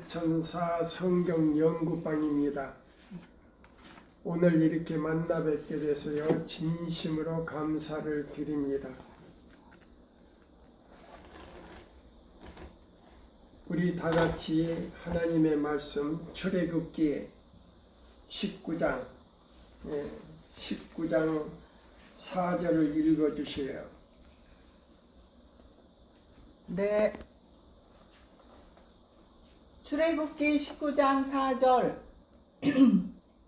대천사 성경 연구방입니다. 오늘 이렇게 만나 뵙게 돼서요 진심으로 감사를 드립니다. 우리 다 같이 하나님의 말씀 출애굽기 19장 4절을 읽어주세요. 네. 출애굽기 19장 4절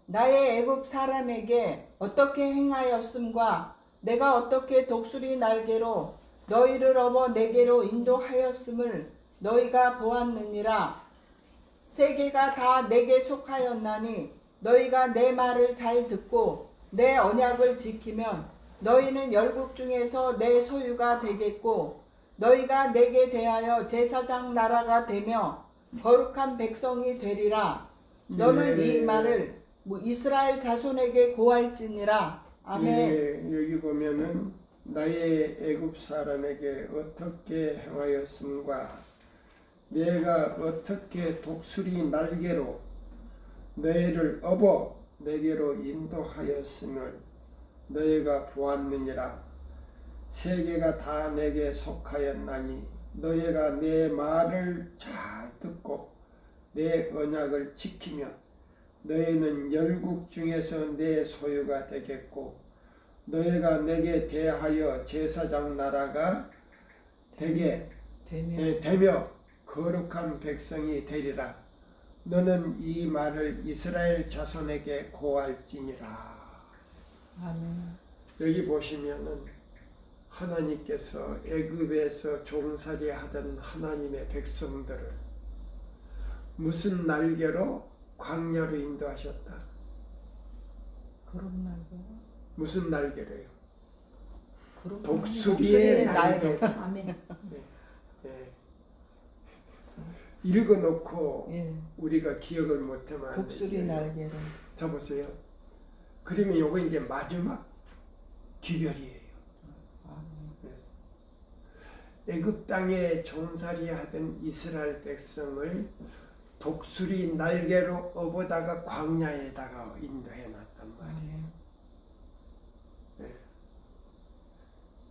나의 애굽 사람에게 어떻게 행하였음과 내가 어떻게 독수리 날개로 너희를 업어 내게로 인도하였음을 너희가 보았느니라. 세계가 다 내게 속하였나니 너희가 내 말을 잘 듣고 내 언약을 지키면 너희는 열국 중에서 내 소유가 되겠고 너희가 내게 대하여 제사장 나라가 되며 거룩한 백성이 되리라. 너는 이 말을 이스라엘 자손에게 고할지니라. 아멘. 여기 보면은 나의 애굽 사람에게 어떻게 행하였음과 내가 어떻게 독수리 날개로 너희를 업어 내게로 인도하였음을 너희가 보았느니라. 세계가 다 내게 속하였나니 너희가 내 말을 잘 듣고 내 언약을 지키며 너희는 열국 중에서 내 소유가 되겠고 너희가 내게 대하여 제사장 나라가 되며 거룩한 백성이 되리라. 너는 이 말을 이스라엘 자손에게 고할지니라. 아멘. 여기 보시면은 하나님께서 애굽에서 종살이 하던 하나님의 백성들을 무슨 날개로 광야로 인도하셨다. 그런 날개. 무슨 날개로요? 독수리의 날개. 아멘. 네. 읽어놓고 예. 우리가 기억을 못하면 안 독수리 되죠. 날개로. 자 보세요. 그러면 요거 이제 마지막 기별이에요. 애굽 땅에 종살이 하던 이스라엘 백성을 독수리 날개로 업어다가 광야에다가 인도해 놨단 말이에요.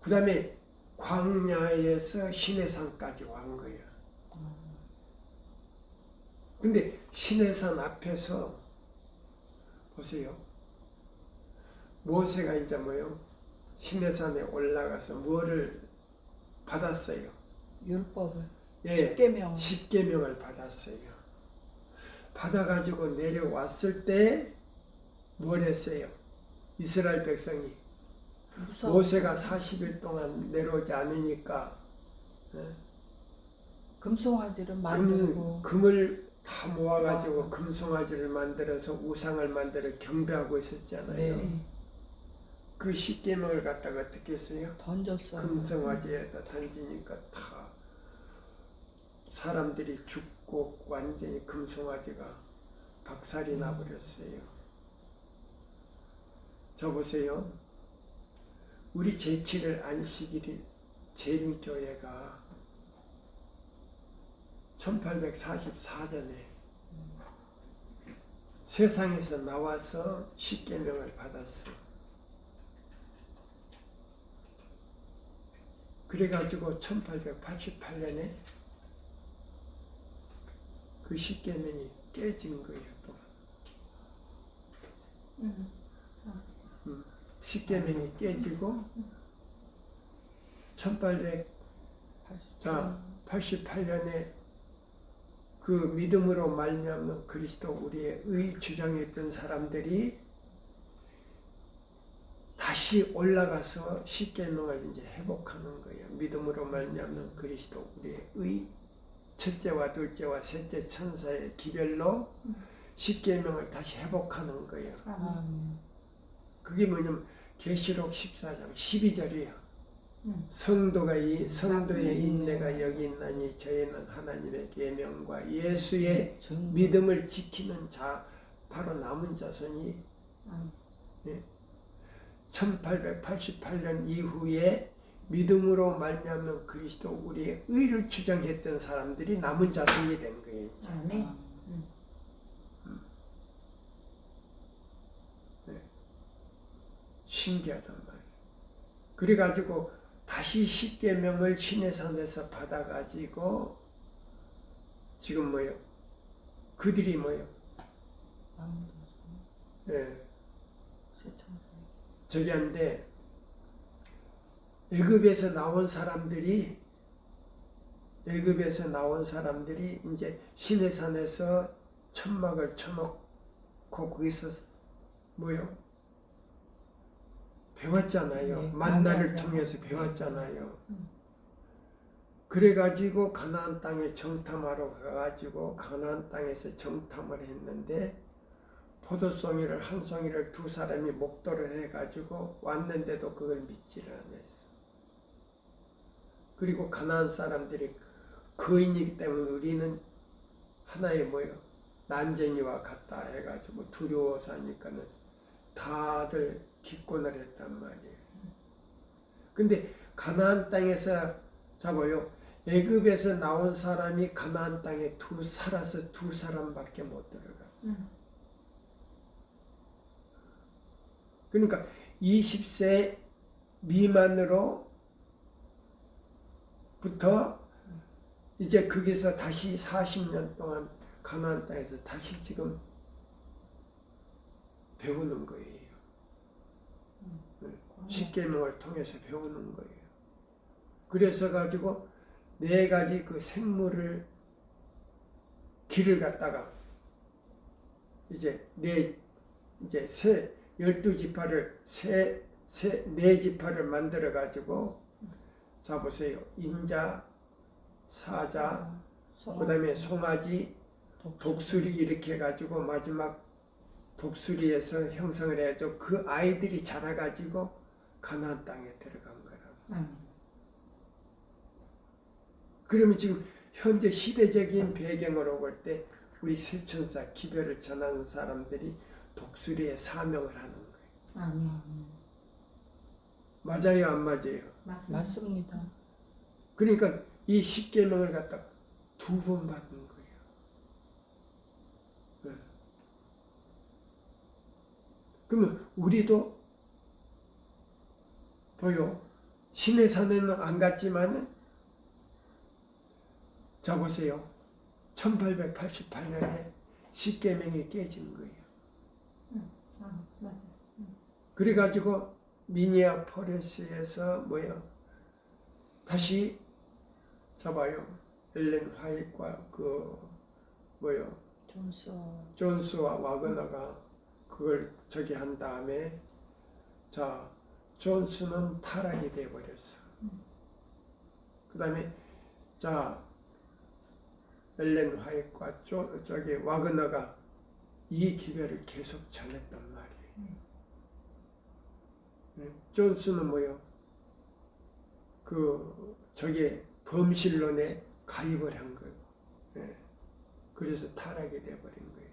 그 다음에 광야에서 시내산까지 완 거예요. 근데 시내산 앞에서 보세요. 모세가 이제 시내산에 올라가서 뭐를 받았어요. 율법을. 예, 10계명. 10계명을 받았어요. 받아가지고 내려왔을 때 뭘 했어요? 이스라엘 백성이 모세가 40일 동안 내려오지 않으니까 금송아지를 만들고 금을 다 모아가지고 금송아지를 만들어서 우상을 만들어 경배하고 있었잖아요. 네. 그 10계명을 갖다가 어떻게 했어요? 던졌어요. 금송아지에다 던지니까 다 사람들이 죽고 완전히 금송아지가 박살이 나버렸어요. 저 보세요. 우리 제7일 안식일이 재림교회가 1844년에 세상에서 나와서 10계명을 받았어. 그래가지고 1888년에 그 10계명이 깨진 거예요. 또 10계명이 깨지고 1888년에 그 믿음으로 말미암는 그리스도 우리의 의 주장했던 사람들이 다시 올라가서 10계명을 이제 회복하는 거예요. 믿음으로 말미암는 그리스도 우리의 의 첫째와 둘째와 셋째 천사의 기별로 10계명을 다시 회복하는 거예요. 그게 뭐냐면 계시록 14장 12절이에요. 성도의 인내가 여기 있나니 저희는 하나님의 계명과 예수의 믿음을 지키는 자 바로 남은 자손이 1888년 이후에 믿음으로 말미암는 그리스도 우리의 의를 주장했던 사람들이 남은 자손이 된 거예요. 아멘. 신기하단 말이에요. 그래가지고 다시 십계명을 시내산에서 받아가지고 지금 뭐요? 그들이 뭐요? 예, 저기 한데 애굽에서 나온 사람들이 이제 시내산에서 천막을 쳐놓고 거기서 뭐요? 배웠잖아요. 네, 만나를 맞아요. 통해서 배웠잖아요. 그래가지고 가나안 땅에 정탐하러 가가지고 가나안 땅에서 정탐을 했는데 포도송이를 한 송이를 두 사람이 목도를 해가지고 왔는데도 그걸 믿지를 않았어. 그리고 가나안 사람들이 거인이기 때문에 우리는 하나의 뭐요? 난쟁이와 같다 해가지고 두려워서 하니까는 다들 기권을 했단 말이에요. 근데 가나안 땅에서 잡아요. 애굽에서 나온 사람이 가나안 땅에 살아서 두 사람밖에 못 들어갔어. 그러니까 20세 미만으로부터 이제 거기서 다시 40년 동안 가나안 땅에서 다시 지금 배우는 거예요. 십계명을 통해서 배우는 거예요. 그래서 가지고 네 가지 그 생물을 길을 갖다가 이제 12지파를 네 지파를 만들어 가지고 자 보세요. 인자, 사자, 그다음에 송아지, 독수리 이렇게 해 가지고 마지막 독수리에서 형성을 해야죠. 그 아이들이 자라가지고 가나안 땅에 들어간 거라고. 그러면 지금 현재 시대적인 배경으로 볼 때 우리 세천사 기별을 전하는 사람들이 독수리의 사명을 하는 거예요. 맞아요, 안 맞아요? 맞습니다. 그러니까 이 십계명을 갖다 두 번 받은 거예요. 그러면 우리도 보여 시내산에는 안 갔지만은 자 보세요. 1888년에 십계명이 깨진 거예요. 그래가지고 미니아폴리스에서 뭐요? 다시 잡아요. 엘렌 화이트와 그 뭐요? 존스와 와그너가 그걸 저기 한 다음에 자 존스는 타락이 돼 버렸어. 그다음에 자 엘렌 화이트와 저기 와그너가 이 기별을 계속 전했단 말이에요. 존스는 뭐요? 그 저기 범실론에 가입을 한 거예요. 그래서 타락이 돼 버린 거예요.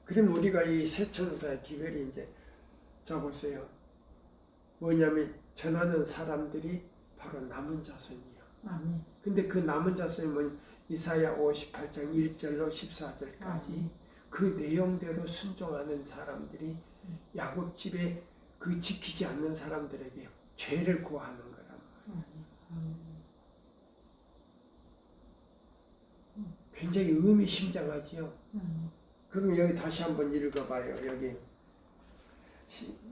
그럼 우리가 이 세천사의 기별이 이제 자 보세요. 뭐냐면 전하는 사람들이 바로 남은 자손이야. 근데 그 남은 자손이 뭐냐? 이사야 58장 1절로 14절까지 그 내용대로 순종하는 사람들이 야곱 집에 그 지키지 않는 사람들에게 죄를 고하는 거란 말이에요. 굉장히 의미심장하지요. 그럼 여기 다시 한번 읽어봐요. 여기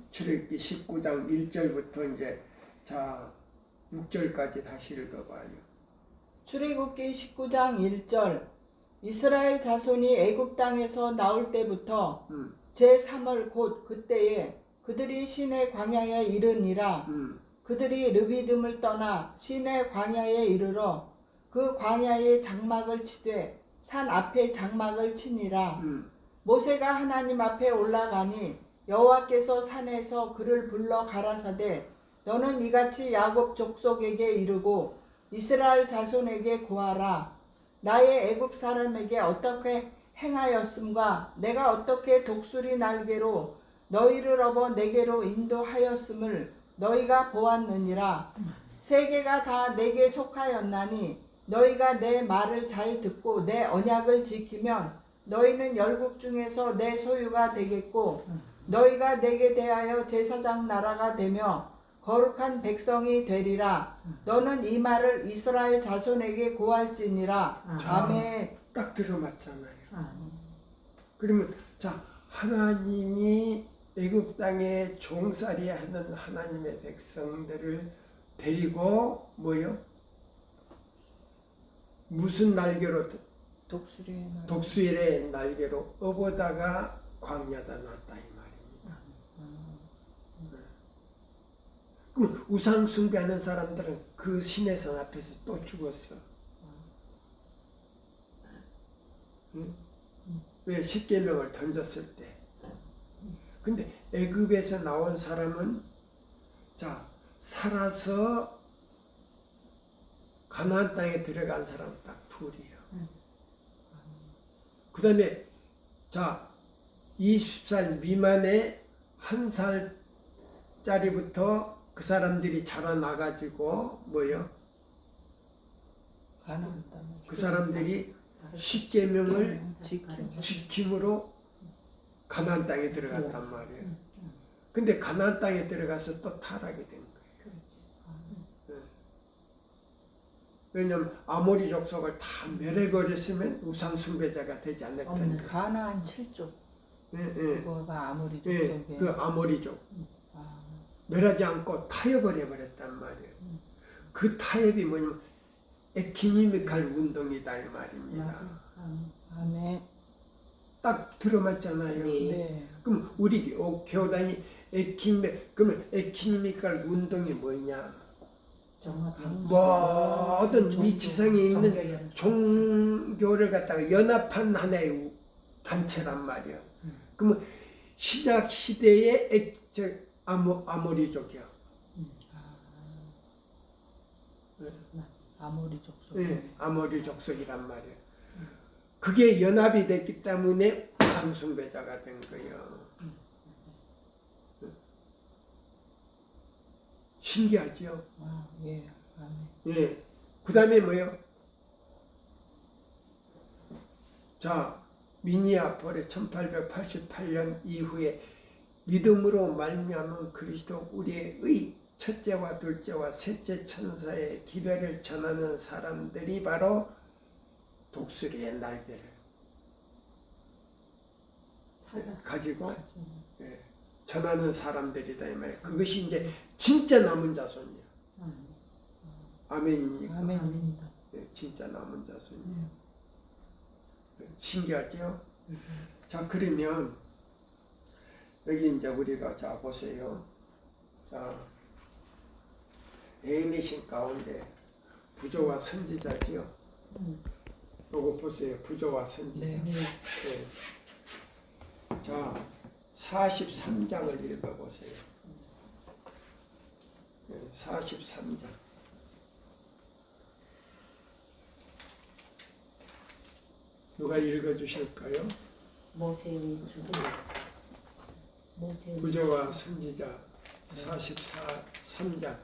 출애굽기 19장 1절부터 이제 자 6절까지 다시 읽어봐요. 출애굽기 19장 1절 이스라엘 자손이 애굽 땅에서 나올 때부터 제3월 곧 그때에 그들이 시내 광야에 이르니라. 그들이 르비딤을 떠나 시내 광야에 이르러 그 광야에 장막을 치되 산 앞에 장막을 치니라. 모세가 하나님 앞에 올라가니 여호와께서 산에서 그를 불러 가라사대 너는 이같이 야곱 족속에게 이르고 이스라엘 자손에게 고하라. 나의 애굽 사람에게 어떻게 행하였음과 내가 어떻게 독수리 날개로 너희를 업어 내게로 인도하였음을 너희가 보았느니라. 세계가 다 내게 속하였나니 너희가 내 말을 잘 듣고 내 언약을 지키면 너희는 열국 중에서 내 소유가 되겠고 너희가 내게 대하여 제사장 나라가 되며 거룩한 백성이 되리라. 너는 이 말을 이스라엘 자손에게 고할지니라. 아멘. 딱 들어맞잖아요. 그러면 자, 하나님이 애굽 땅에 종살이 하는 하나님의 백성들을 데리고 뭐요? 무슨 날개로? 독수리의 날개로 업어다가 광야다 놨다 이 말입니다. 그럼 우상 숭배하는 사람들은 그 신의 선 앞에서 또 죽었어. 응? 왜? 십계명을 던졌을 때. 근데 애굽에서 나온 사람은 자, 살아서 가나안 땅에 들어간 사람 딱 둘이에요. 그 다음에 자, 20살 미만의 1살짜리부터 그 사람들이 자라나가지고 뭐요? 그 사람들이 십계명을 지킴으로 가나안 땅에 들어갔단 말이에요. 근데 가나안 땅에 들어가서 또 타락이 된 거예요. 왜냐하면 아모리 족속을 다 멸해버렸으면 우상 숭배자가 되지 않을 텐데. 가나안 7족. 그거가 아모리 예, 족속에. 그 아모리족 멸하지 않고 타협을 해버렸단 말이에요. 그 타협이 뭐냐면 에키니미칼 운동이다 이 말입니다. 아멘. 딱 들어맞잖아요. 네. 그럼 우리 교단이 그러면 에키니미칼 운동이 뭐냐? 모든 이 지상에 있는 종교를 갖다가 연합한 하나의 단체란 말이야. 그러면 신약 시대의 아모리족이야. 아모리 족속. 네, 아모리 족속이란 말이야. 그게 연합이 됐기 때문에 우상숭배자가 된 거예요. 신기하지요? 예. 아멘. 예. 그 다음에 뭐요? 자, 미니아폴의 1888년 이후에 믿음으로 말미암은 그리스도 우리의 첫째와 둘째와 셋째 천사의 기별을 전하는 사람들이 바로 독수리의 날개를 가지고 전하는 사람들이다 이 말이에요. 그것이 이제 진짜 남은 자손이에요. 아멘입니까? 아멘입니다. 네, 진짜 남은 자손이에요. 신기하죠? 자, 그러면 여기 이제 우리가 자 보세요. 자, 애인이신 가운데 부조와 선지자지요. 요거 보세요. 부조와 선지자. 네. 자, 43장을 읽어보세요. 43장. 누가 읽어주실까요? 모세의 죽음. 부조와 선지자 43장.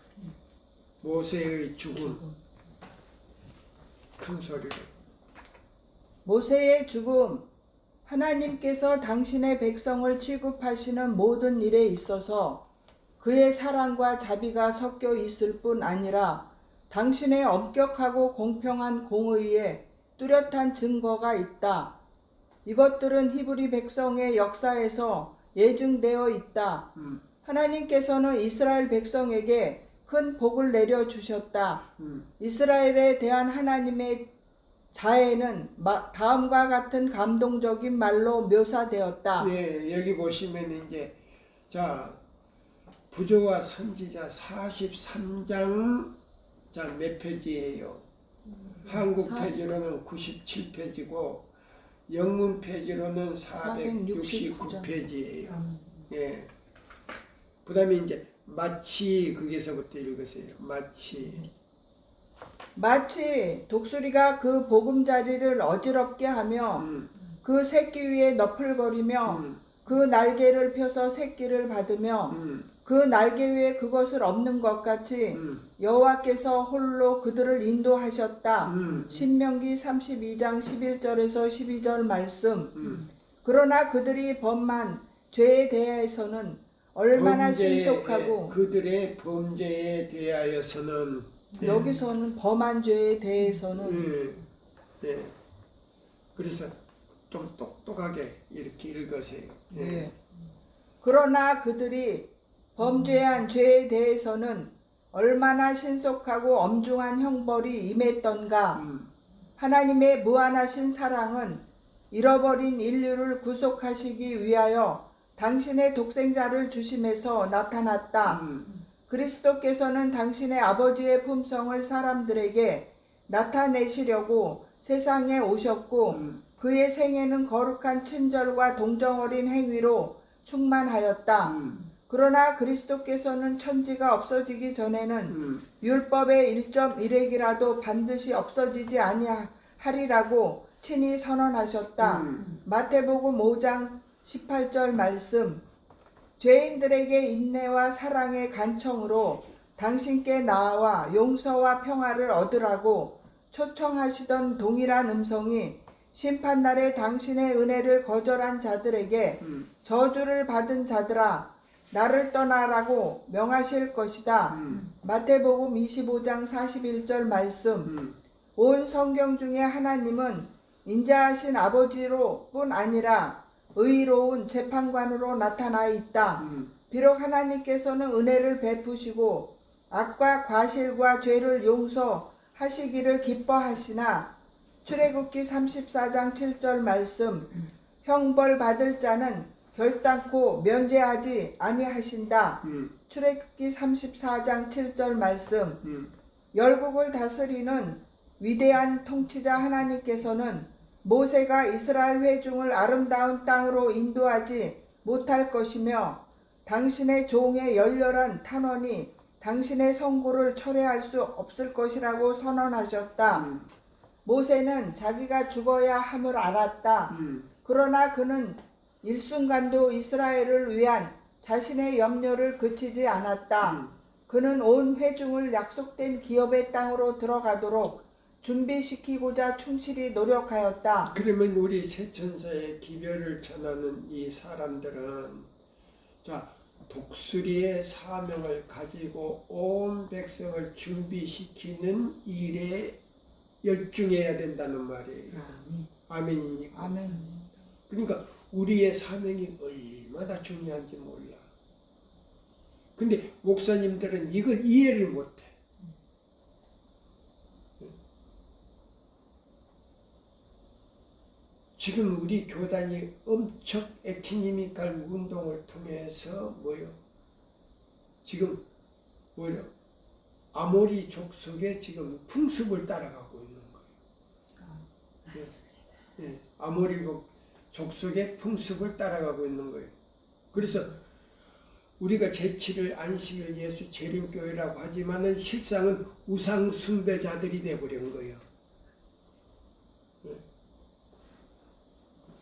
모세의 죽음. 큰 소리로. 모세의 죽음. 하나님께서 당신의 백성을 취급하시는 모든 일에 있어서 그의 사랑과 자비가 섞여 있을 뿐 아니라 당신의 엄격하고 공평한 공의에 뚜렷한 증거가 있다. 이것들은 히브리 백성의 역사에서 예증되어 있다. 하나님께서는 이스라엘 백성에게 큰 복을 내려주셨다. 이스라엘에 대한 하나님의 자애는 다음과 같은 감동적인 말로 묘사되었다. 예, 여기 보시면 이제 자 부조와 선지자 43장 자 몇 페이지예요? 한국 페이지로는 97페이지고 영문 페이지로는 469페이지예요. 예. 그다음에 이제 마치 거기서부터 읽으세요. 마치 독수리가 그 보금자리를 어지럽게 하며 그 새끼 위에 너풀거리며 그 날개를 펴서 새끼를 받으며 그 그 날개 위에 그것을 엎는 것 같이 여호와께서 홀로 그들을 인도하셨다. 신명기 32장 11절에서 12절 말씀. 그러나 그들이 범한 죄에 대해서는 얼마나 신속하고, 그들의 범죄에 대하여서는 여기서는 범한 죄에 대해서는 네. 그래서 좀 똑똑하게 이렇게 읽으세요. 네. 그러나 그들이 범죄한 죄에 대해서는 얼마나 신속하고 엄중한 형벌이 임했던가. 하나님의 무한하신 사랑은 잃어버린 인류를 구속하시기 위하여 당신의 독생자를 주심에서 나타났다. 그리스도께서는 당신의 아버지의 품성을 사람들에게 나타내시려고 세상에 오셨고 그의 생애는 거룩한 친절과 동정 어린 행위로 충만하였다. 그러나 그리스도께서는 천지가 없어지기 전에는 율법의 1.1획이라도 반드시 없어지지 아니하리라고 친히 선언하셨다. 마태복음 5장 18절 말씀. 죄인들에게 인내와 사랑의 간청으로 당신께 나아와 용서와 평화를 얻으라고 초청하시던 동일한 음성이 심판날에 당신의 은혜를 거절한 자들에게 저주를 받은 자들아 나를 떠나라고 명하실 것이다. 마태복음 25장 41절 말씀. 온 성경 중에 하나님은 인자하신 아버지로 뿐 아니라 의로운 재판관으로 나타나 있다. 비록 하나님께서는 은혜를 베푸시고 악과 과실과 죄를 용서하시기를 기뻐하시나 출애굽기 34장 7절 말씀. 형벌 받을 자는 결단코 면제하지 아니하신다. 출애굽기 34장 7절 말씀. 열국을 다스리는 위대한 통치자 하나님께서는 모세가 이스라엘 회중을 아름다운 땅으로 인도하지 못할 것이며 당신의 종의 열렬한 탄원이 당신의 성구를 철회할 수 없을 것이라고 선언하셨다. 모세는 자기가 죽어야 함을 알았다. 그러나 그는 일순간도 이스라엘을 위한 자신의 염려를 그치지 않았다. 그는 온 회중을 약속된 기업의 땅으로 들어가도록 준비시키고자 충실히 노력하였다. 그러면 우리 세천사의 기별을 전하는 이 사람들은 자 독수리의 사명을 가지고 온 백성을 준비시키는 일에 열중해야 된다는 말이에요. 아멘이니까. 아멘. 그러니까 우리의 사명이 얼마나 중요한지 몰라. 근데 목사님들은 이걸 이해를 못해. 지금 우리 교단이 엄청 에키니미칼 운동을 통해서 지금 아모리 족속의 지금 풍습을 따라가고 있는 거예요. 맞습니다. 예, 아모리 족속의 풍습을 따라가고 있는 거예요. 그래서 우리가 제7일 안식일 예수 재림교회라고 하지만은 실상은 우상 숭배자들이 돼버린 거예요.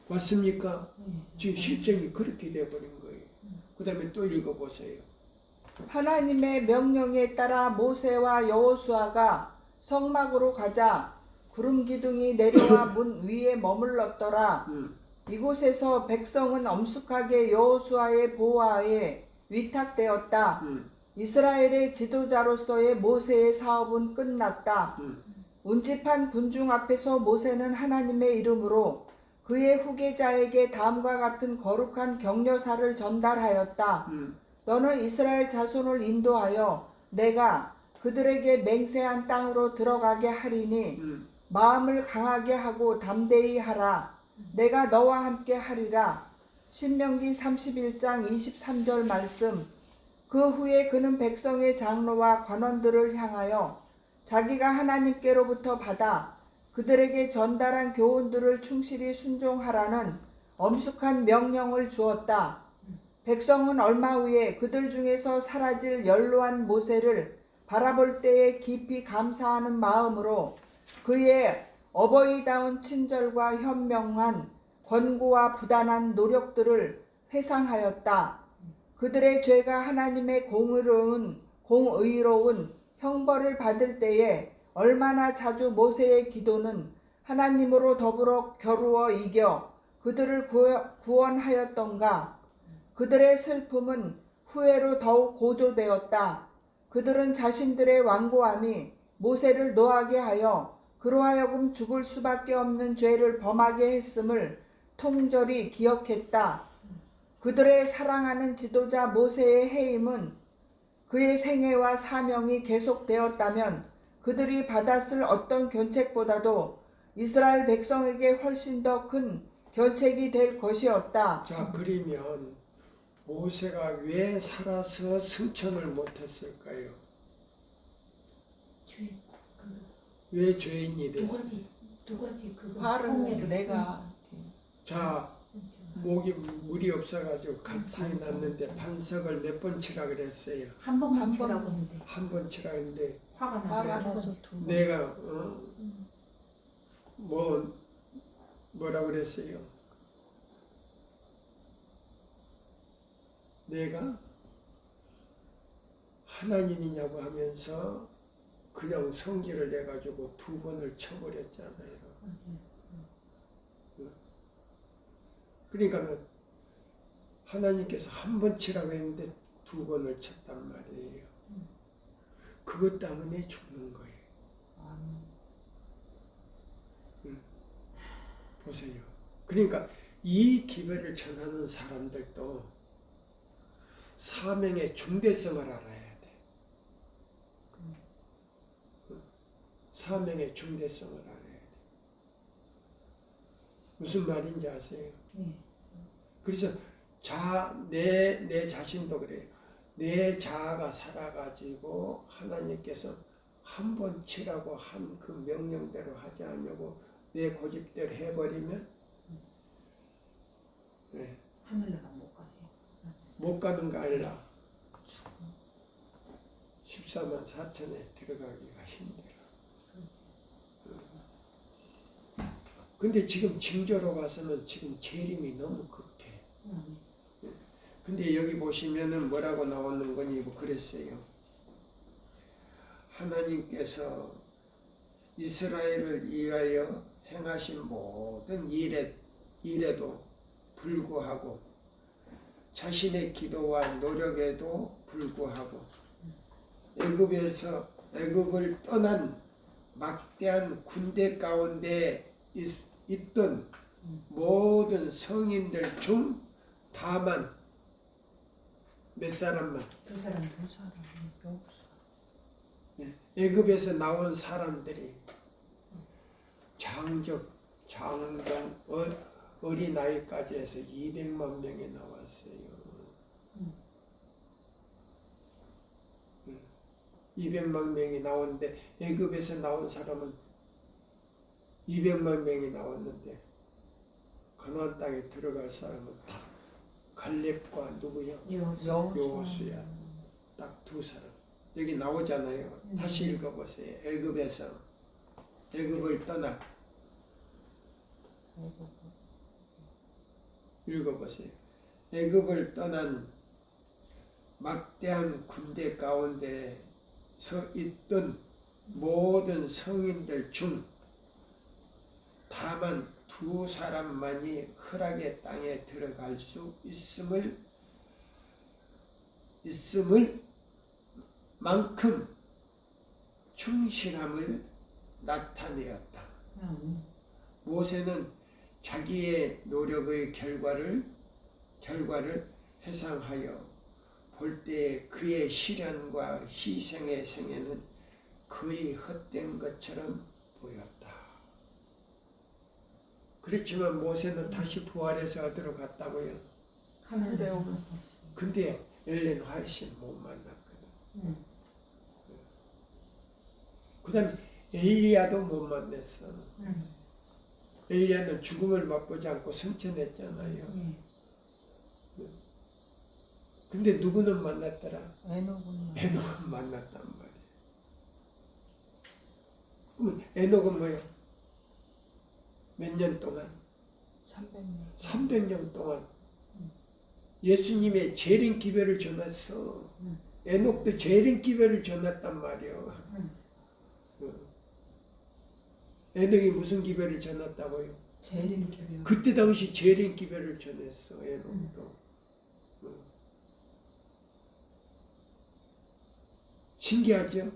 맞습니까? 지금 실정이 그렇게 돼버린 거예요. 그 다음에 또 읽어보세요. 하나님의 명령에 따라 모세와 여호수아가 성막으로 가자 구름 기둥이 내려와 문 위에 머물렀더라. 이곳에서 백성은 엄숙하게 여호수아의 보호하에 위탁되었다. 이스라엘의 지도자로서의 모세의 사업은 끝났다. 운집한 군중 앞에서 모세는 하나님의 이름으로 그의 후계자에게 다음과 같은 거룩한 격려사를 전달하였다. 너는 이스라엘 자손을 인도하여 내가 그들에게 맹세한 땅으로 들어가게 하리니 마음을 강하게 하고 담대히 하라. 내가 너와 함께 하리라. 신명기 31장 23절 말씀. 그 후에 그는 백성의 장로와 관원들을 향하여 자기가 하나님께로부터 받아 그들에게 전달한 교훈들을 충실히 순종하라는 엄숙한 명령을 주었다. 백성은 얼마 후에 그들 중에서 사라질 연로한 모세를 바라볼 때에 깊이 감사하는 마음으로 그의 어버이다운 친절과 현명한 권고와 부단한 노력들을 회상하였다. 그들의 죄가 하나님의 공의로운 형벌을 받을 때에 얼마나 자주 모세의 기도는 하나님으로 더불어 겨루어 이겨 그들을 구원하였던가. 그들의 슬픔은 후회로 더욱 고조되었다. 그들은 자신들의 완고함이 모세를 노하게 하여 그로 하여금 죽을 수밖에 없는 죄를 범하게 했음을 통절히 기억했다. 그들의 사랑하는 지도자 모세의 해임은 그의 생애와 사명이 계속되었다면 그들이 받았을 어떤 견책보다도 이스라엘 백성에게 훨씬 더 큰 견책이 될 것이었다. 자, 그러면 모세가 왜 살아서 승천을 못했을까요? 죄, 왜 죄인이 두 됐어요? 가지, 두 가지 그거. 화를 홍해를 내가 자, 목이 물이 없어가지고 같이 났는데 반석을 몇 번 치라 그랬어요. 한 번만 한 번. 치라고 했는데 한 번 치라 했는데 화가 화가 나서 나서 두 번. 내가 뭐라 그랬어요? 내가 하나님이냐고 하면서 그냥 성질을 내가지고 두 번을 쳐버렸잖아요. 그러니까는 하나님께서 한 번 치라고 했는데 두 번을 쳤단 말이에요. 그것 때문에 죽는 거예요. 보세요. 그러니까 이 기별을 전하는 사람들도 사명의 중대성을 알아야 돼. 사명의 중대성을 알아야 돼. 무슨 말인지 아세요? 네. 그래서 내 자신도 그래요. 내 자아가 살아가지고 하나님께서 한 번 치라고 한 그 명령대로 하지 않냐고 내 고집대로 해버리면 네, 하늘나라 못 가세요. 못 가는 거 아니라 14만 4천에 들어가기가 힘들어. 근데 지금 징조로 봐서는 지금 재림이 너무 급해. 근데 여기 보시면은 뭐라고 나오는 거니 뭐 그랬어요. 하나님께서 이스라엘을 위하여 행하신 모든 일에도 불구하고 자신의 기도와 노력에도 불구하고 애굽을 떠난 막대한 군대 가운데 있던 모든 성인들 중 다만 몇 사람만 두 사람. 애굽에서 나온 사람들이 장정 어린 나이까지 해서 200만 명이 나왔어요. 200만 명이 나오는데 애굽에서 나온 사람은 200만 명이 나왔는데 가나안 땅에 들어갈 사람은 다 갈렙과 누구야? 여호수야. 딱 두 사람. 여기 나오잖아요. 다시 읽어보세요. 애굽을 떠나 읽어보세요. 애굽을 떠난 막대한 군대 가운데서 있던 모든 성인들 중 다만 두 사람만이 허락의 땅에 들어갈 수 있음을 만큼 충실함을 나타내었다. 모세는 자기의 노력의 결과를 회상하여 볼 때 그의 시련과 희생의 생애는 거의 헛된 것처럼 보였다. 그렇지만 모세는 다시 부활해서 어디로 갔다고요? 하늘에 근데 엘렌 훨씬 못 만났거든. 그 다음에 엘리야도 못 만났어. 엘리야는 죽음을 맛보지 않고 승천했잖아요. 근데 누구는 만났더라? 에녹은 만났단 말이야. 그러면 에녹은 뭐예요? 몇 년 동안? 300년 동안 예수님의 재림 기별을 전했어. 에녹도 재림 기별을 전했단 말이요. 에녹이 무슨 기별을 전했다고요? 재림 기별. 그때 당시 재림 기별을 전했어. 에녹도. 신기하죠?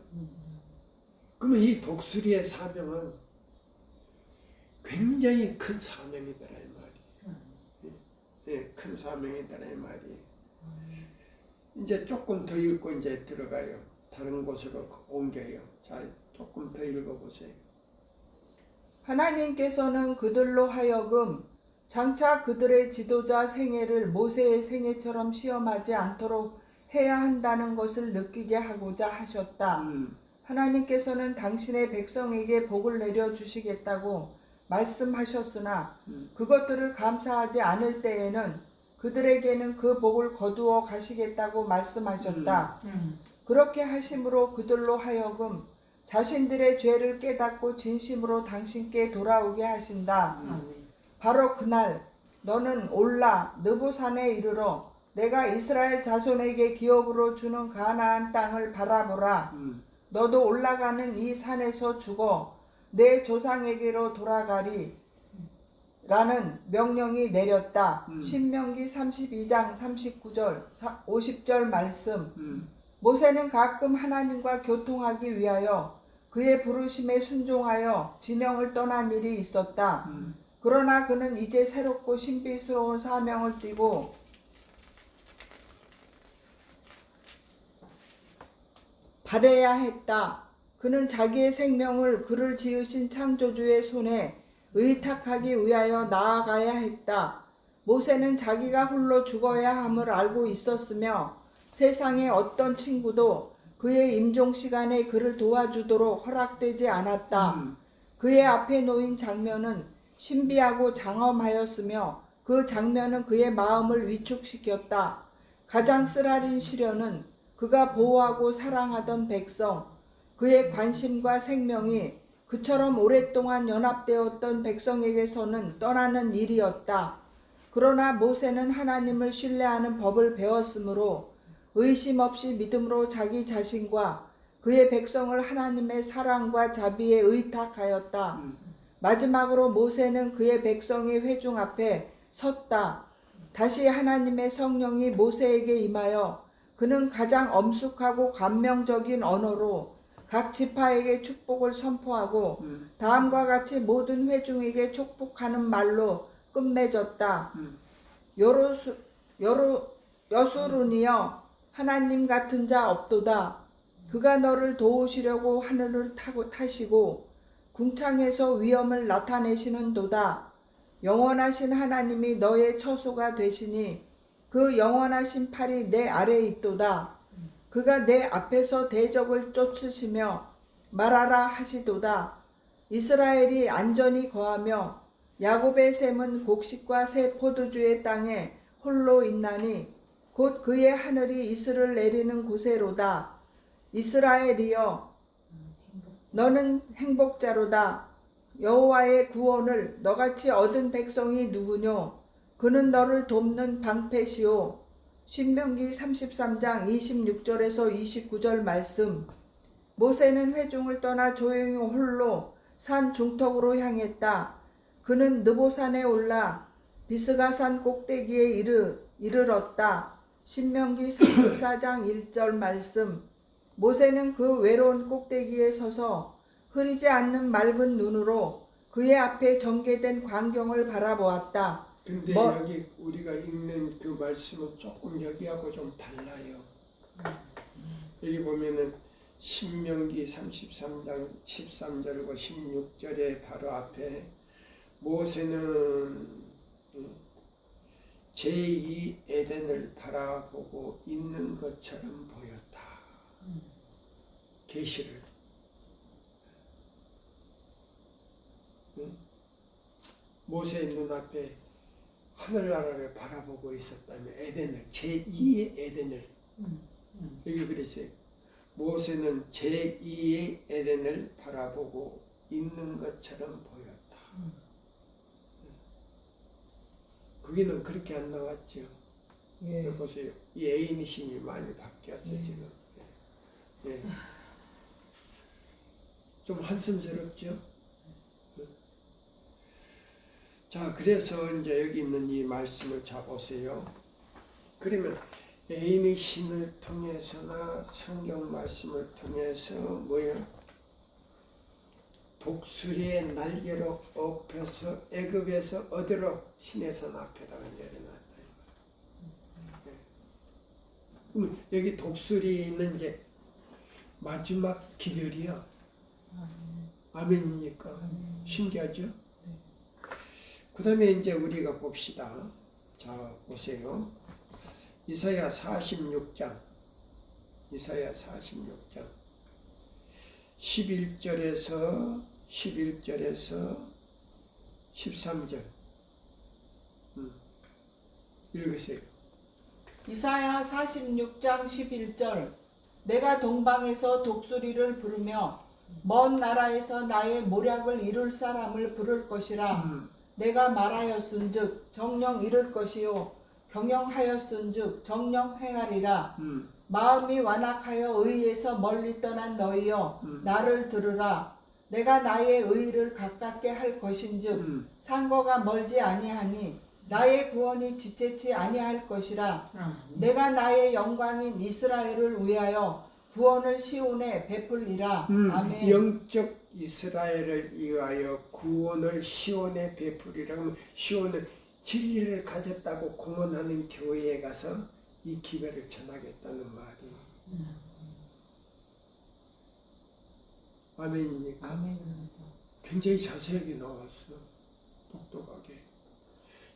그러면 이 독수리의 사명은 굉장히 큰 사명이더라 이 말이에요. 예, 큰 사명이더라 이 말이에요. 이제 조금 더 읽고 이제 들어가요. 다른 곳으로 옮겨요. 자, 조금 더 읽어보세요. 하나님께서는 그들로 하여금 장차 그들의 지도자 생애를 모세의 생애처럼 시험하지 않도록 해야 한다는 것을 느끼게 하고자 하셨다. 하나님께서는 당신의 백성에게 복을 내려 주시겠다고 말씀하셨으나 그것들을 감사하지 않을 때에는 그들에게는 그 복을 거두어 가시겠다고 말씀하셨다. 그렇게 하심으로 그들로 하여금 자신들의 죄를 깨닫고 진심으로 당신께 돌아오게 하신다. 바로 그날 너는 올라 느보산에 이르러 내가 이스라엘 자손에게 기업으로 주는 가나안 땅을 바라보라. 너도 올라가는 이 산에서 죽어 내 조상에게로 돌아가리 라는 명령이 내렸다. 신명기 32장 39절 50절 말씀. 모세는 가끔 하나님과 교통하기 위하여 그의 부르심에 순종하여 진영을 떠난 일이 있었다. 그러나 그는 이제 새롭고 신비스러운 사명을 띠고 발해야 했다. 그는 자기의 생명을 그를 지으신 창조주의 손에 의탁하기 위하여 나아가야 했다. 모세는 자기가 홀로 죽어야 함을 알고 있었으며 세상의 어떤 친구도 그의 임종 시간에 그를 도와주도록 허락되지 않았다. 그의 앞에 놓인 장면은 신비하고 장엄하였으며 그 장면은 그의 마음을 위축시켰다. 가장 쓰라린 시련은 그가 보호하고 사랑하던 백성, 그의 관심과 생명이 그처럼 오랫동안 연합되었던 백성에게서는 떠나는 일이었다. 그러나 모세는 하나님을 신뢰하는 법을 배웠으므로 의심 없이 믿음으로 자기 자신과 그의 백성을 하나님의 사랑과 자비에 의탁하였다. 마지막으로 모세는 그의 백성의 회중 앞에 섰다. 다시 하나님의 성령이 모세에게 임하여 그는 가장 엄숙하고 감명적인 언어로 각 지파에게 축복을 선포하고 다음과 같이 모든 회중에게 축복하는 말로 끝맺었다. 여수run이여 하나님 같은 자 없도다. 그가 너를 도우시려고 하늘을 타시고 궁창에서 위엄을 나타내시는도다. 영원하신 하나님이 너의 처소가 되시니 그 영원하신 팔이 내 아래에 있도다. 그가 내 앞에서 대적을 쫓으시며 말하라 하시도다. 이스라엘이 안전히 거하며 야곱의 샘은 곡식과 새 포도주의 땅에 홀로 있나니 곧 그의 하늘이 이슬을 내리는 곳에로다. 이스라엘이여 너는 행복자로다. 여호와의 구원을 너같이 얻은 백성이 누구뇨? 그는 너를 돕는 방패시오. 신명기 33장 26절에서 29절 말씀. 모세는 회중을 떠나 조용히 홀로 산 중턱으로 향했다. 그는 느보산에 올라 비스가산 꼭대기에 이르렀다. 신명기 34장 1절 말씀. 모세는 그 외로운 꼭대기에 서서 흐리지 않는 맑은 눈으로 그의 앞에 전개된 광경을 바라보았다. 근데 여기 우리가 읽는 그 말씀은 조금 여기하고 좀 달라요. 여기 보면은 신명기 33장 13절과 16절의 바로 앞에 모세는 제2 에덴을 바라보고 있는 것처럼 보였다. 계시를. 모세의 눈앞에 하늘나라를 바라보고 있었다며 에덴을, 제2의 에덴을. 여기 그랬어요. 모세는 제2의 에덴을 바라보고 있는 것처럼 보였다. 거기는 그렇게 안 나왔죠. 예. 보세요. 이 애인의 심이 많이 바뀌었어요 지금. 예. 좀 한숨스럽죠. 자, 그래서 이제 여기 있는 이 말씀을 자 보세요. 그러면 애인의 신을 통해서나 성경 말씀을 통해서 뭐예요? 독수리의 날개로 업혀서 애굽에서 어디로 신의 산 앞에다가 내려놨다. 그럼 여기 독수리는 이제 마지막 기별이야. 아멘입니까? 신기하죠? 그 다음에 이제 우리가 봅시다. 자, 보세요. 이사야 46장. 이사야 46장. 11절에서 13절. 읽으세요. 이사야 46장 11절 내가 동방에서 독수리를 부르며 먼 나라에서 나의 모략을 이룰 사람을 부를 것이라. 내가 말하였은즉 정령 이룰 것이요 경영하였은즉 정령 행하리라. 마음이 완악하여 의에서 멀리 떠난 너희여 나를 들으라. 내가 나의 의를 가깝게 할 것인즉 상거가 멀지 아니하니 나의 구원이 지체치 아니할 것이라. 내가 나의 영광인 이스라엘을 위하여 구원을 시온에 베풀리라. 아멘. 영적 이스라엘을 위하여 구원을 시온에 베풀이라. 하면 시온은 진리를 가졌다고 공언하는 교회에 가서 이 기별을 전하겠다는 말이. 아멘입니까? 아멘입니다. 굉장히 자세하게 나왔어. 똑똑하게.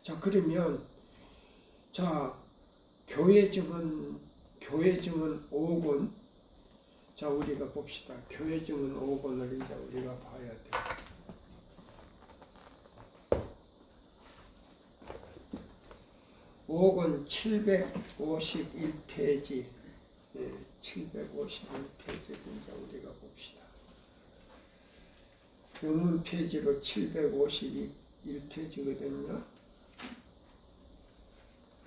자, 그러면 자, 교회 증언 5권. 자, 우리가 봅시다. 교회 증언 5권을 이제 우리가 봐야 돼. 오권 751페이지. 예, 751페이지를 이제 우리가 봅시다. 영문 페이지로 751페이지거든요.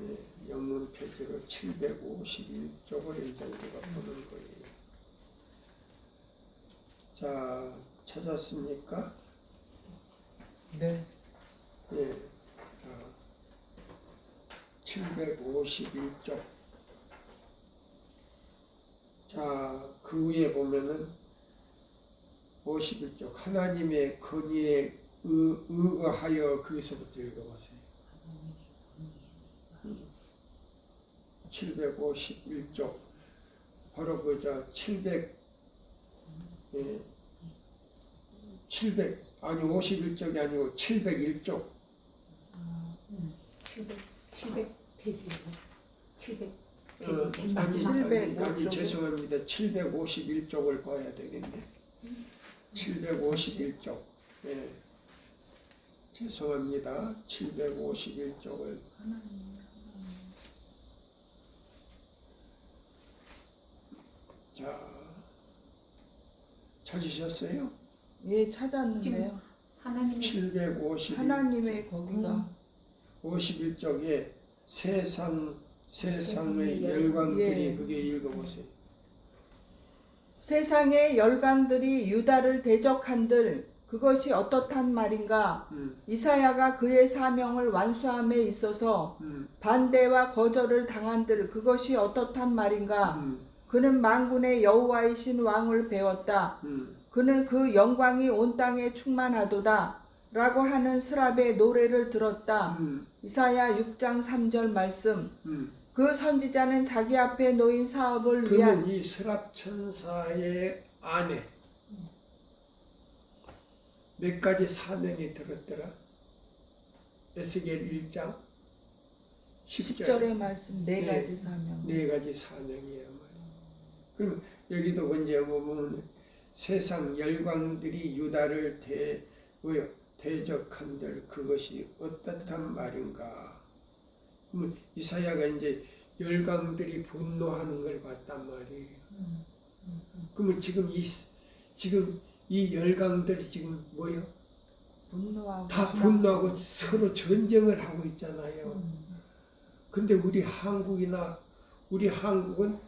예, 영문 페이지로 751쪽을 이제 우리가 보는 거예요. 자, 찾았습니까? 네. 예. 자, 751쪽. 자, 그 위에 보면은 51쪽. 하나님의 권위에 의하여 거기서부터 읽어보세요. 751쪽. 바로 그저 51쪽이 아니고 701쪽. 700페이지. 700페이지 제일 마지막. 아니, 죄송합니다. 751쪽을 봐야 되겠네. 751쪽. 예. 죄송합니다. 751쪽을. 자, 찾으셨어요? 예, 찾았는데요. 하나님의 751. 하나님의 거기가 51쪽에 세상의 열광들이 예. 그게 읽어보세요. 세상의 열강들이 유다를 대적한들 그것이 어떻단 말인가. 이사야가 그의 사명을 완수함에 있어서 반대와 거절을 당한들 그것이 어떻단 말인가. 그는 만군의 여호와이신 왕을 배웠다. 그는 그 영광이 온 땅에 충만하도다 라고 하는 스랍의 노래를 들었다. 이사야 6장 3절 말씀. 그 선지자는 자기 앞에 놓인 사업을 위한 그러면 이 스랍 천사의 안에 몇 가지 사명이 들었더라? 에스겔 1장 10절의 말씀 네 가지 사명. 네 가지 사명이야 말이야. 그럼 여기도 이제 보면 세상 열광들이 유다를 대적한들 그것이 어떻단 말인가. 그러면 이사야가 이제 열강들이 분노하는 걸 봤단 말이에요. 그러면 지금 이 열강들이 지금 뭐요? 분노하고 다 분노하고 서로 전쟁을 하고 있잖아요. 근데 우리 한국은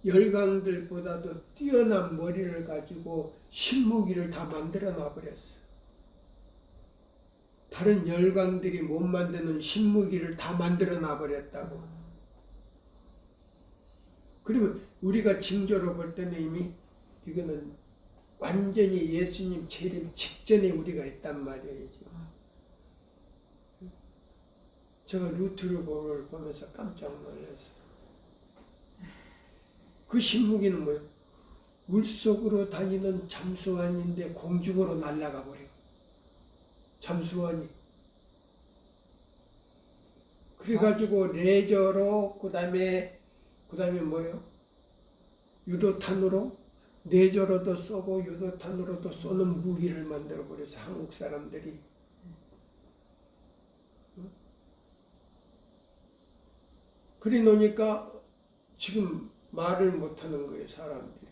열강들보다도 뛰어난 머리를 가지고 신무기를 다 만들어 놔버렸어. 다른 열강들이 못 만드는 신무기를 다 만들어 놔버렸다고. 그러면 우리가 징조로 볼 때는 이미 이거는 완전히 예수님 재림 직전에 우리가 있단 말이에요. 제가 루트르보를 보면서 깜짝 놀랐어요. 그 신무기는 뭐예요? 물속으로 다니는 잠수함인데 공중으로 날아가 버려요. 잠수함이. 그래가지고 레저로 그다음에 뭐예요? 유도탄으로 레저로도 쏘고 유도탄으로도 쏘는 무기를 만들어 버려서 한국 사람들이. 그래 놓으니까 지금 말을 못하는 거예요, 사람들이.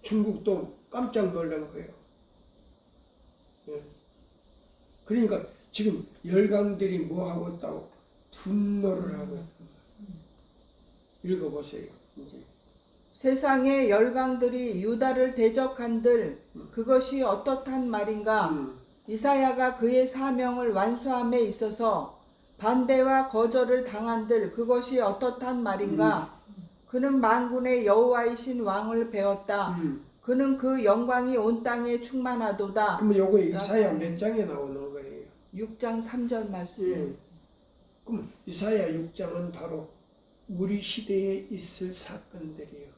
중국도 깜짝 놀란 거예요. 예. 그러니까 지금 열강들이 뭐 하고 있다고 분노를 하고 있다. 읽어보세요. 이제. 세상의 열강들이 유다를 대적한들 그것이 어떻단 말인가? 이사야가 그의 사명을 완수함에 있어서 반대와 거절을 당한들 그것이 어떻단 말인가? 그는 만군의 여호와이신 왕을 배웠다. 그는 그 영광이 온 땅에 충만하도다. 그러면 요거 이사야 몇 장에 나오는 거예요? 6장 3절 말씀. 예. 그럼 이사야 6장은 바로 우리 시대에 있을 사건들이에요.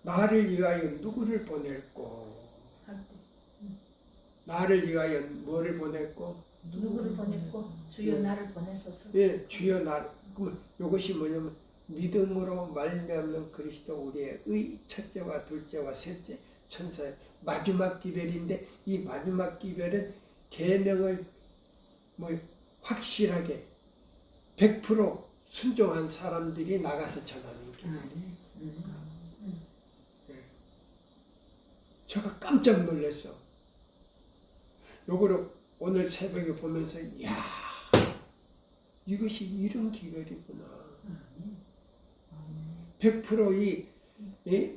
나를 위하여 누구를 보낼꼬? 나를 위하여 뭐를 보냈고? 누구를 보냈고 주여 나를 보내소서. 예, 주여 나를. 그럼 이것이 뭐냐면 믿음으로 말미암는 그리스도 우리의 의 첫째와 둘째와 셋째 천사의 마지막 기별인데 이 마지막 기별은 계명을 뭐 확실하게 100% 순종한 사람들이 나가서 전하는 기별이에요. 예. 제가 깜짝 놀랐어. 요거를 오늘 새벽에 보면서 야 이것이 이런 기별이구나. 100% 이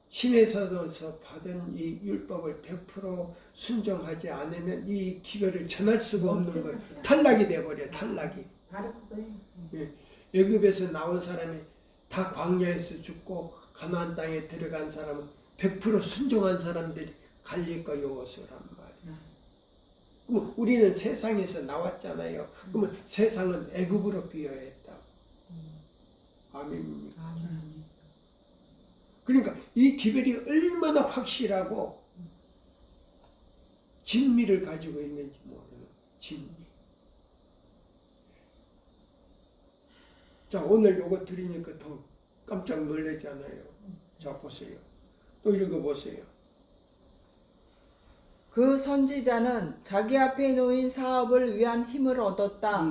신에서서 받은 이 율법을 100% 순종하지 않으면 이 기별을 전할 수가 없는 거예요. 탈락이 돼버려. 탈락이. 바로 그거예요. 예. 애굽에서 나온 사람이 다 광야에서 죽고 가나안 땅에 들어간 사람은 100% 순종한 사람들이 갈릴과 요호수란 말이에요. 그럼 우리는 세상에서 나왔잖아요. 그러면 세상은 애굽으로 비어있다. 아멘입니까? 그러니까 이 기별이 얼마나 확실하고 진미를 가지고 있는지 모르는 진미. 자, 오늘 요거 드리니까 더 깜짝 놀라잖아요. 자, 보세요. 또 읽어보세요. 그 선지자는 자기 앞에 놓인 사업을 위한 힘을 얻었다.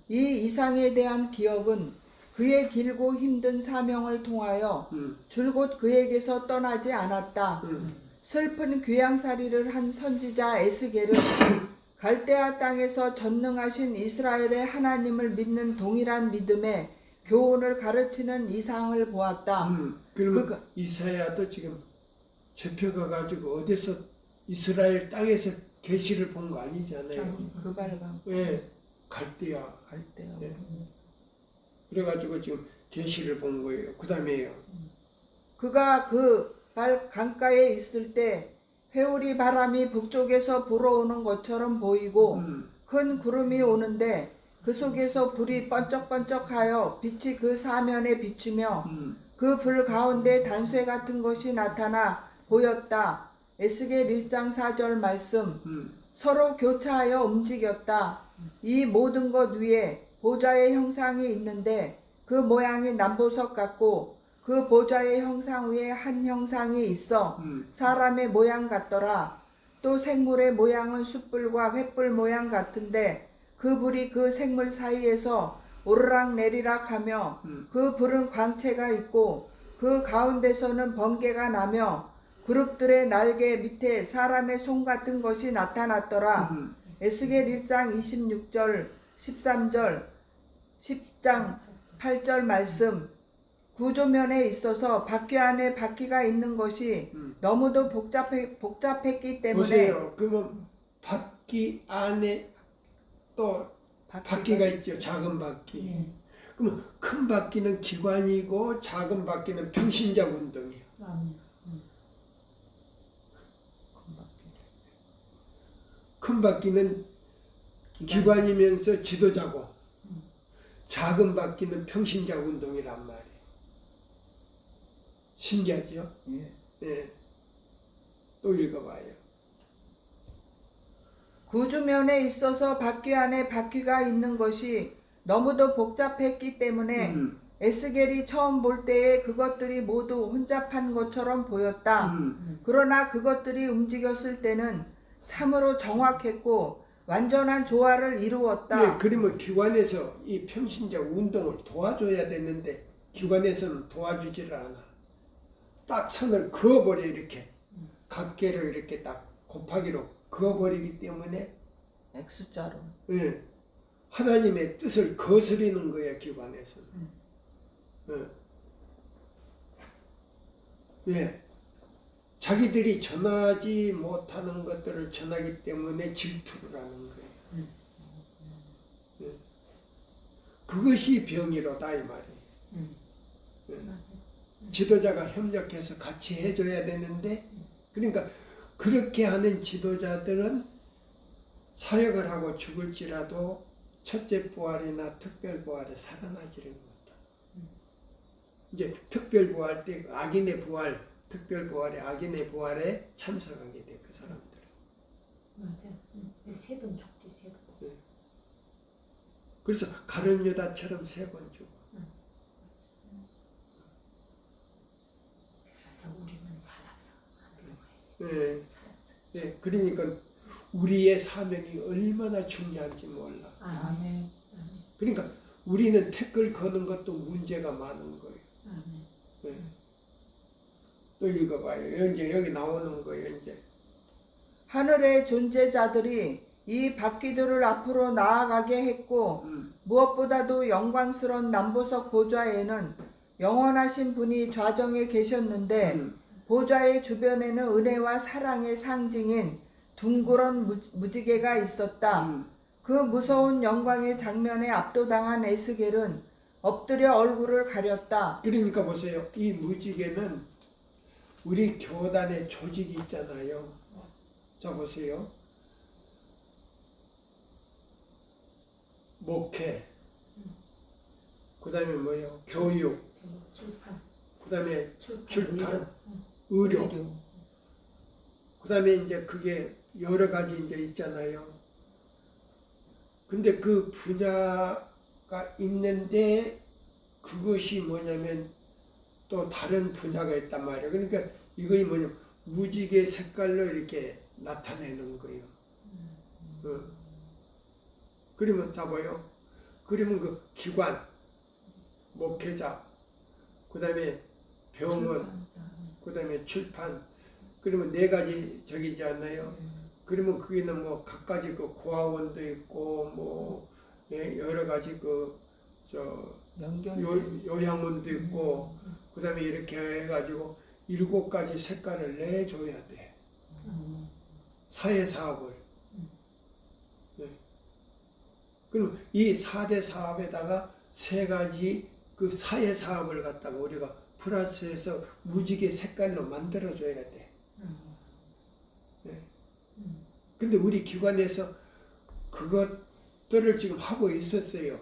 이 이상에 대한 기억은 그의 길고 힘든 사명을 통하여 줄곧 그에게서 떠나지 않았다. 슬픈 귀양살이를 한 선지자 에스겔은 갈대아 땅에서 전능하신 이스라엘의 하나님을 믿는 동일한 믿음의 교훈을 가르치는 이상을 보았다. 그러면 이사야도 지금 잡혀가가지고 어디서 이스라엘 땅에서 계시를 본 거 아니잖아요. 그발강. 왜? 갈대아. 네. 그래가지고 지금 계시를 본 거예요. 그 다음에요. 그가 그 강가에 있을 때 회오리 바람이 북쪽에서 불어오는 것처럼 보이고 큰 구름이 오는데 그 속에서 불이 번쩍번쩍하여 빛이 그 사면에 비추며 그 불 가운데 단쇠 같은 것이 나타나 보였다. 에스겔 1장 4절 말씀. 서로 교차하여 움직였다. 이 모든 것 위에 보좌의 형상이 있는데 그 모양이 남보석 같고 그 보좌의 형상 위에 한 형상이 있어 사람의 모양 같더라. 또 생물의 모양은 숯불과 횃불 모양 같은데 그 불이 그 생물 사이에서 오르락 내리락 하며 그 불은 광채가 있고 그 가운데서는 번개가 나며 그룹들의 날개 밑에 사람의 손 같은 것이 나타났더라. 에스겔 1장 26절 13절 10장 8절 말씀 구조면에 있어서 바퀴 안에 바퀴가 있는 것이 너무도 복잡했기 때문에 보세요. 그러면 바퀴 안에 또 바퀴가 있죠. 작은 바퀴. 예. 그러면 큰 바퀴는 기관이고 작은 바퀴는 평신작 운동이에요. 아멘. 큰 바퀴는 기관이면서 지도자고 작은 바퀴는 평신작 운동이란 말이에요. 신기하죠? 예. 예. 또 읽어봐요. 구조면에 있어서 바퀴 안에 바퀴가 있는 것이 너무도 복잡했기 때문에 에스겔이 처음 볼 때에 그것들이 모두 혼잡한 것처럼 보였다. 그러나 그것들이 움직였을 때는 참으로 정확했고 완전한 조화를 이루었다. 네, 그러면 기관에서 이 평신작 운동을 도와줘야 되는데 기관에서는 도와주지를 않아. 딱 선을 그어버려 이렇게 각계로 이렇게 딱 곱하기로 그어버리기 때문에 X자로. 예, 하나님의 뜻을 거스리는 거야 기관에서는. 예, 자기들이 전하지 못하는 것들을 전하기 때문에 질투를 하는 거예요. 예. 그것이 병이로다 이 말이에요. 지도자가 협력해서 같이 해줘야 되는데 그러니까 그렇게 하는 지도자들은 사역을 하고 죽을지라도 첫째 부활이나 특별 부활에 살아나지를 못해. 이제 특별 부활 때 악인의 부활, 특별 부활에 악인의 부활에 참석하게 돼 그 사람들은. 맞아. 세 번 죽지 세 번. 그래서 가룟 유다처럼 3번 죽어. 그래서 우리는 살아서 하늘로 가야 예, 돼. 예, 그러니까 우리의 사명이 얼마나 중요한지 몰라. 아멘. 그러니까 우리는 태클 거는 것도 문제가 많은 거예요. 아멘. 예. 또 읽어봐요. 이제 여기 나오는 거예요. 이제 하늘의 존재자들이 이 바퀴들을 앞으로 나아가게 했고 무엇보다도 영광스러운 남보석 보좌에는 영원하신 분이 좌정에 계셨는데 보좌의 주변에는 은혜와 사랑의 상징인 둥그런 무지개가 있었다. 그 무서운 영광의 장면에 압도당한 에스겔은 엎드려 얼굴을 가렸다. 그러니까 보세요. 이 무지개는 우리 교단의 조직이 있잖아요. 자 보세요. 목회, 그 다음에 뭐예요? 교육, 출판. 그 다음에 출판. 출판, 의료, 그 다음에 이제 그게 여러 가지 이제 있잖아요. 근데 그 분야가 있는데 그것이 뭐냐면 또 다른 분야가 있단 말이에요. 그러니까 이것이 뭐냐면 무지개 색깔로 이렇게 나타내는 거예요. 그러면 잡아요. 그러면 그 기관, 목회자, 그 다음에 병원, 그 다음에 출판, 그러면 4가지 저기지 않나요? 그러면 거기는 뭐 각가지 그 고아원도 있고 뭐 예, 여러 가지 요양원도 있고 그 다음에 이렇게 해가지고 7가지 색깔을 내줘야 돼. 사회사업을. 네. 그럼 이 4대 사업에다가 3가지 그 사회사업을 갖다가 우리가 플러스해서 무지개 색깔로 만들어줘야 돼. 네. 근데 우리 기관에서 그것들을 지금 하고 있었어요.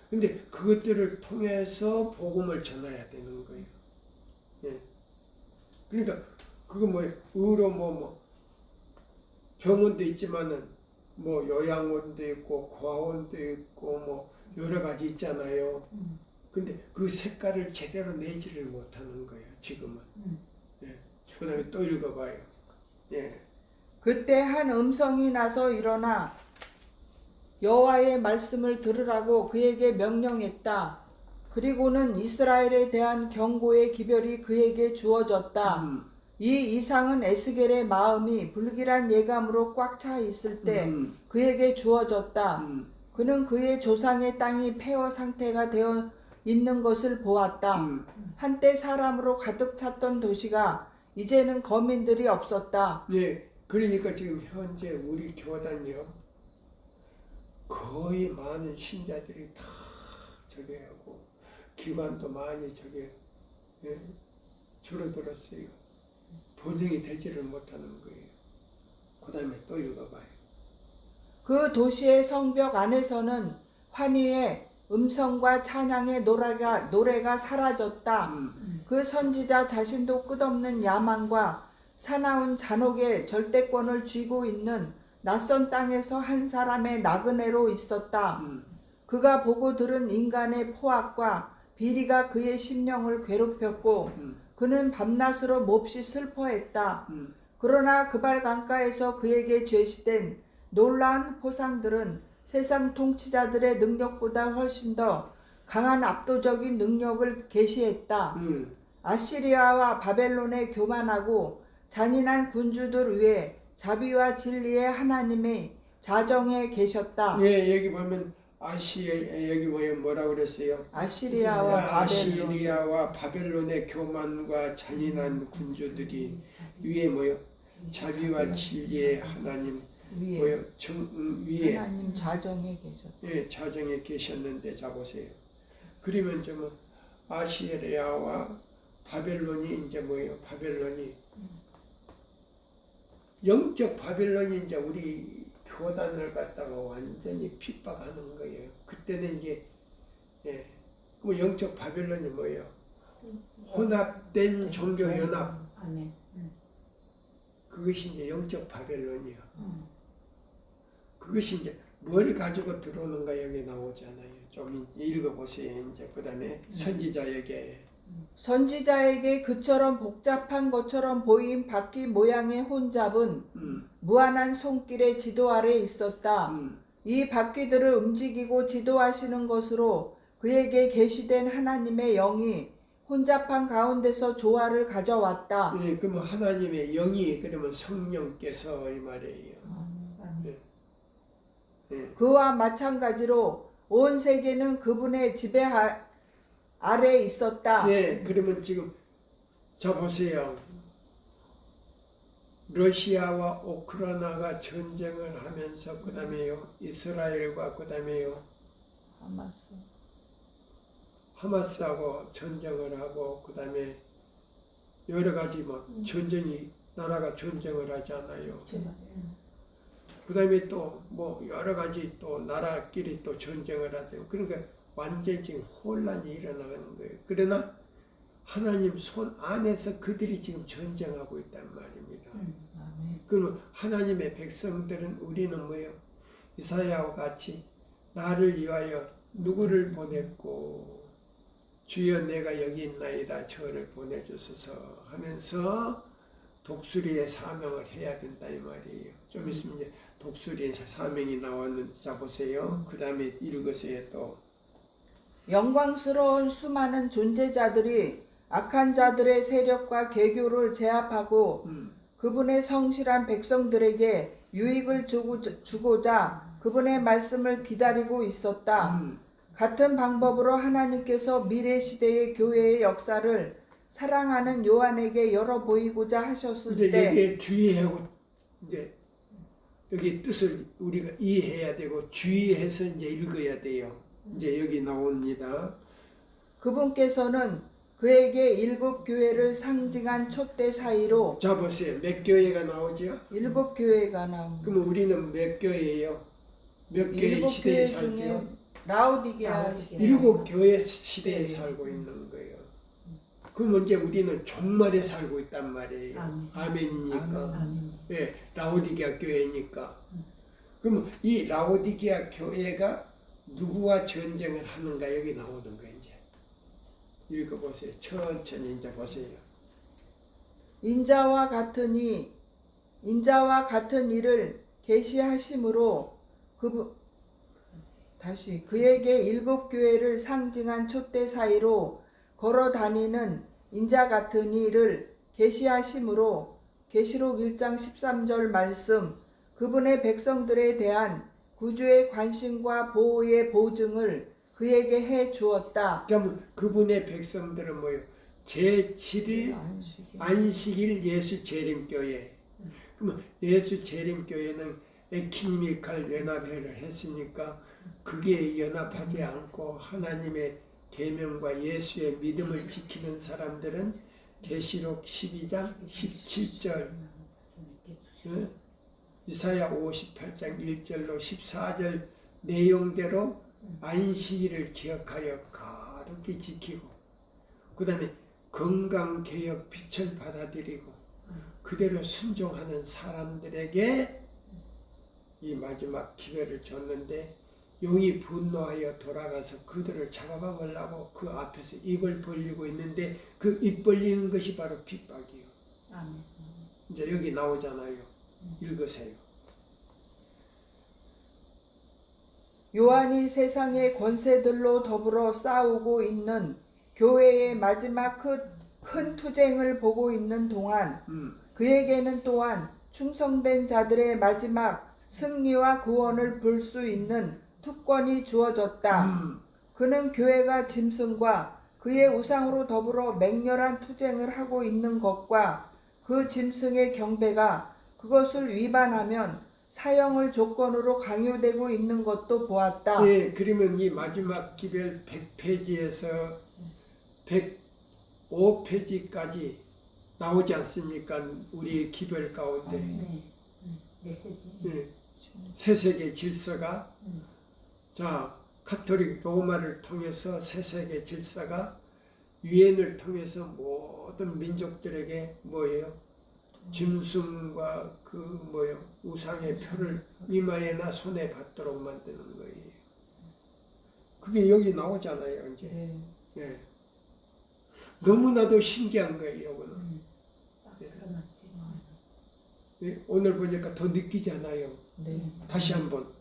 근데 그것들을 통해서 복음을 전해야 되는 거예요. 예. 그러니까 그거 뭐 의료 뭐 병원도 있지만은 뭐 요양원도 있고 고아원도 있고 뭐 여러 가지 있잖아요. 근데 그 색깔을 제대로 내지를 못하는 거예요. 지금은. 예. 그다음에 또 읽어봐요. 예. 그때 한 음성이 나서 일어나 여호와의 말씀을 들으라고 그에게 명령했다. 그리고는 이스라엘에 대한 경고의 기별이 그에게 주어졌다. 이 이상은 에스겔의 마음이 불길한 예감으로 꽉 차 있을 때 그에게 주어졌다. 그는 그의 조상의 땅이 폐허 상태가 되어 있는 것을 보았다. 한때 사람으로 가득 찼던 도시가 이제는 거민들이 없었다. 예, 그러니까 지금 현재 우리 교단이요 거의 많은 신자들이 다 저기 하고 기관도 많이 저기 줄어들었어요. 번영이 되지를 못하는 거예요. 그 다음에 또 읽어봐요. 그 도시의 성벽 안에서는 환희의 음성과 찬양의 노래가 사라졌다. 그 선지자 자신도 끝없는 야망과 사나운 잔혹의 절대권을 쥐고 있는 낯선 땅에서 한 사람의 나그네로 있었다. 그가 보고 들은 인간의 포악과 비리가 그의 심령을 괴롭혔고 그는 밤낮으로 몹시 슬퍼했다. 그러나 그발 강가에서 그에게 제시된 놀라운 포상들은 세상 통치자들의 능력보다 훨씬 더 강한 압도적인 능력을 계시했다. 아시리아와 바벨론의 교만하고 잔인한 군주들 위에 자비와 진리의 하나님의 자정에 계셨다. 예, 여기 보면 여기 뭐라고 그랬어요? 아시리아와 바벨론의 교만과 잔인한 군주들이 위에 뭐요? 자비와 진리의 하나님 위에 위에 하나님 자정에 계셨다. 예, 자정에 계셨는데 자 보세요. 그러면 좀 아시리아와 바벨론이 이제 뭐예요? 바벨론이 영적 바벨론이 이제 우리 교단을 갖다가 완전히 핍박하는 거예요. 그때는 이제 그럼 영적 바벨론이 뭐예요? 혼합된 종교 연합. 안에. 그것이 이제 영적 바벨론이요. 그것이 이제 뭘 가지고 들어오는가 여기 나오잖아요. 좀 읽어보세요. 이제 그 다음에 선지자에게. 선지자에게 그처럼 복잡한 것처럼 보인 바퀴 모양의 혼잡은 무한한 손길의 지도 아래 있었다. 이 바퀴들을 움직이고 지도하시는 것으로 그에게 계시된 하나님의 영이 혼잡한 가운데서 조화를 가져왔다. 예, 그러면 하나님의 영이 그러면 성령께서 이 말이에요. 예. 그와 마찬가지로 온 세계는 그분의 지배 아래 있었다. 네, 그러면 지금 자 보세요. 러시아와 우크라이나가 전쟁을 하면서 그다음에요 이스라엘과 그다음에요 하마스하고 전쟁을 하고 그다음에 여러 가지 막 전쟁이 나라가 전쟁을 하잖아요. 그다음에 또 뭐 여러 가지 또 나라끼리 또 전쟁을 하대요. 그러니까 완전 지금 혼란이 일어나는 거예요. 그러나 하나님 손 안에서 그들이 지금 전쟁하고 있단 말입니다. 그럼 하나님의 백성들은 우리는 뭐예요? 이사야와 같이 나를 위하여 누구를 보냈고 주여 내가 여기 있나이다 저를 보내주소서 하면서 독수리의 사명을 해야 된다 이 말이에요. 좀 있으면 이제 독수리의 사명이 나왔는지 자 보세요. 그 다음에 읽으세요 또. 영광스러운 수많은 존재자들이 악한 자들의 세력과 계교를 제압하고 그분의 성실한 백성들에게 유익을 주고자 그분의 말씀을 기다리고 있었다. 같은 방법으로 하나님께서 미래 시대의 교회의 역사를 사랑하는 요한에게 열어 보이고자 하셨을 이제 때 여기에 주의하고 이제 여기 뜻을 우리가 이해해야 되고 주의해서 이제 읽어야 돼요. 이제 여기 나옵니다. 그분께서는 그에게 일곱 교회를 상징한 촛대 사이로 자 보세요. 몇 교회가 나오죠? 일곱 교회가 나옵니다. 그럼 우리는 몇 교회예요? 몇 교회 일곱 시대에 교회 살지요? 중에 라오디게아 일곱 교회 시대에 살고 있는 거예요. 그럼 이제 우리는 종말에 살고 있단 말이에요. 아멘이니까. 예, 라오디게아 교회니까. 그럼 이 라오디게아 교회가 누구와 전쟁을 하는가 여기 나오는 거예요. 이제 읽어보세요. 천천히 이제 보세요. 인자와 같은 일을 계시하심으로 그에게 일곱 교회를 상징한 촛대 사이로 걸어 다니는 인자 같은 이를 계시하심으로 계시록 1장 13절 말씀 그분의 백성들에 대한 구주의 관심과 보호의 보증을 그에게 해 주었다. 그러면 그분의 백성들은 뭐요? 제7일 안식일 예수 재림교회. 그러면 예수 재림교회는 에큐메니컬 연합회를 했으니까 그게 연합하지 않고 하나님의 계명과 예수의 믿음을 지키는 사람들은 계시록 12장 17절, 이사야 58장 1절로 14절 내용대로 안식일을 기억하여 거룩히 지키고, 그 다음에 건강개혁 빛을 받아들이고 그대로 순종하는 사람들에게 이 마지막 기회를 줬는데, 용이 분노하여 돌아가서 그들을 잡아먹으려고 그 앞에서 입을 벌리고 있는데, 그 입 벌리는 것이 바로 핍박이요. 아멘. 이제 여기 나오잖아요. 읽으세요. 요한이 세상의 권세들로 더불어 싸우고 있는 교회의 마지막 큰 투쟁을 보고 있는 동안 그에게는 또한 충성된 자들의 마지막 승리와 구원을 볼 수 있는 특권이 주어졌다. 그는 교회가 짐승과 그의 우상으로 더불어 맹렬한 투쟁을 하고 있는 것과 그 짐승의 경배가 그것을 위반하면 사형을 조건으로 강요되고 있는 것도 보았다. 예, 그러면 이 마지막 기별 100페이지에서 105페이지까지 나오지 않습니까? 우리 기별 가운데. 네. 메시지. 예, 새세계 질서가, 자, 카톨릭 로마를 통해서 새세계 질서가 유엔을 통해서 모든 민족들에게 뭐예요? 짐승과 그 뭐요? 우상의 표를 이마에나 손에 받도록 만드는 거예요. 그게 여기 나오잖아요, 이제. 네. 예. 너무나도 신기한 거예요, 이거는. 그렇지. 예, 오늘 보니까 더 느끼잖아요. 네. 다시 한번.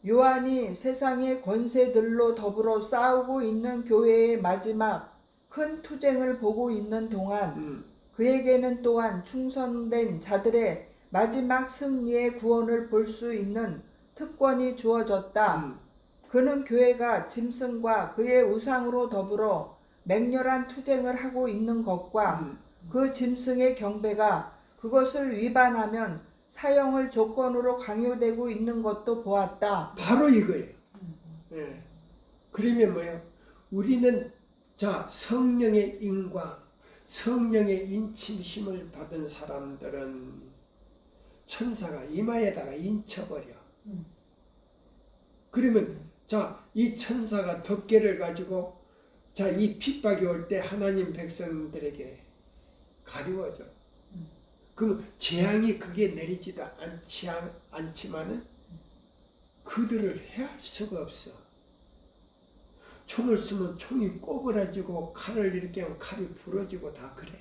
요한이 세상의 권세들로 더불어 싸우고 있는 교회의 마지막 큰 투쟁을 보고 있는 동안 그에게는 또한 충성된 자들의 마지막 승리의 구원을 볼 수 있는 특권이 주어졌다. 그는 교회가 짐승과 그의 우상으로 더불어 맹렬한 투쟁을 하고 있는 것과 그 짐승의 경배가 그것을 위반하면 사형을 조건으로 강요되고 있는 것도 보았다. 바로 이거예요. 예. 그러면 뭐예요? 우리는 자, 성령의 인과 성령의 인침심을 받은 사람들은 천사가 이마에다가 인쳐버려. 그러면 자, 이 천사가 덮개를 가지고 자, 이 핍박이 올 때 하나님 백성들에게 가리워져. 그럼 재앙이 그게 내리지도 않지만은 그들을 해할 수가 없어. 총을 쏘면 총이 꼬부라지고 칼을 이렇게 하면 칼이 부러지고 다 그래.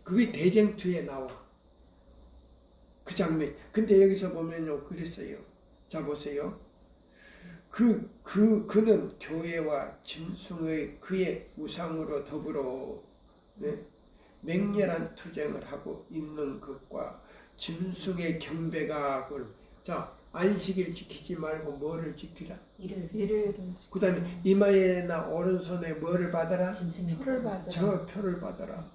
그게 대쟁투에 나와. 그 장면. 근데 여기서 보면요, 그랬어요. 자, 보세요. 그는 교회와 짐승의 그의 우상으로 더불어 맹렬한 투쟁을 하고 있는 것과 짐승의 경배가 자, 안식일 지키지 말고 뭐를 지키라? 일요일은 그 다음에 이마에나 오른손에 뭐를 받아라? 짐승의 표를 받으라. 저 표를 받아라.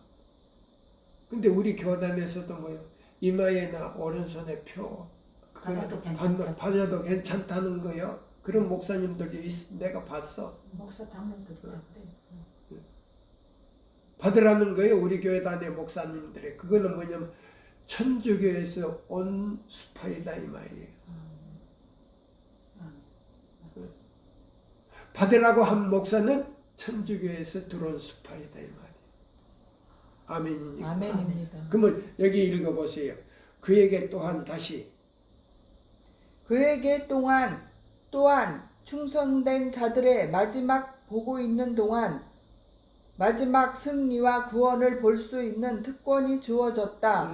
근데 우리 교단에서도 뭐요? 이마에나 오른손에 표 받아도 괜찮다는 거요. 그런 목사님들이 내가 봤어. 목사 장로들이 그래. 받으라는 거예요. 우리 교회단의 목사님들의. 그거는 뭐냐면 천주교에서 온 스파이다 이 말이에요. 받으라고 한 목사는 천주교에서 들어온 스파이다 이 말이에요. 아멘입니까? 아멘입니다. 그러면 여기 읽어보세요. 그에게 또한 다시 그에게 또한 충성된 자들의 마지막 보고 있는 동안 마지막 승리와 구원을 볼 수 있는 특권이 주어졌다.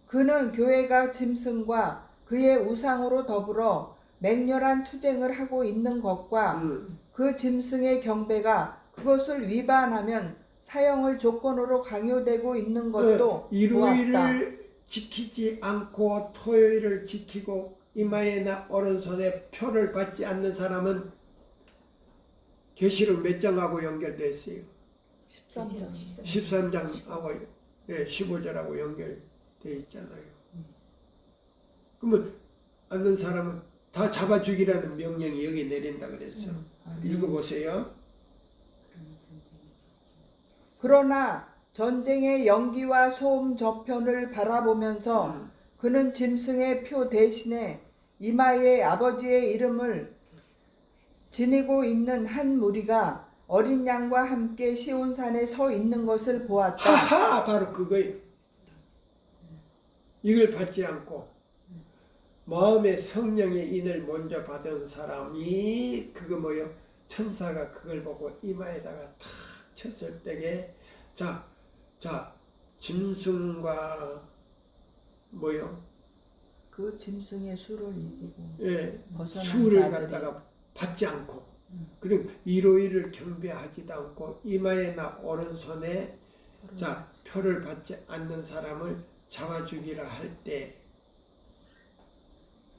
그는 교회가 짐승과 그의 우상으로 더불어 맹렬한 투쟁을 하고 있는 것과 그 짐승의 경배가 그것을 위반하면 사형을 조건으로 강요되고 있는 것도 보았다. 일요일을 지키지 않고 토요일을 지키고 이마에나 오른손에 표를 받지 않는 사람은 계시록 몇 장하고 연결되어 있어요? 13장. 13장하고 15절하고 연결되어 있잖아요. 그러면 않는 사람은 다 잡아 죽이라는 명령이 여기 내린다 그랬어. 읽어보세요. 그러나 전쟁의 연기와 소음 저편을 바라보면서 그는 짐승의 표 대신에 이마에 아버지의 이름을 지니고 있는 한 무리가 어린 양과 함께 시온산에 서 있는 것을 보았다. 하하, 바로 그거예요. 이걸 받지 않고 마음의 성령의 인을 먼저 받은 사람이 그거 뭐요? 천사가 그걸 보고 이마에다가 탁 쳤을 때에 자 짐승과 뭐요? 그 짐승의 수를 이기고 벗어난 수를 자들이 갖다가 받지 않고 그리고 일요일을 경배하지도 않고 이마에나 오른손에 표를 받지 않는 사람을 잡아 죽이라 할 때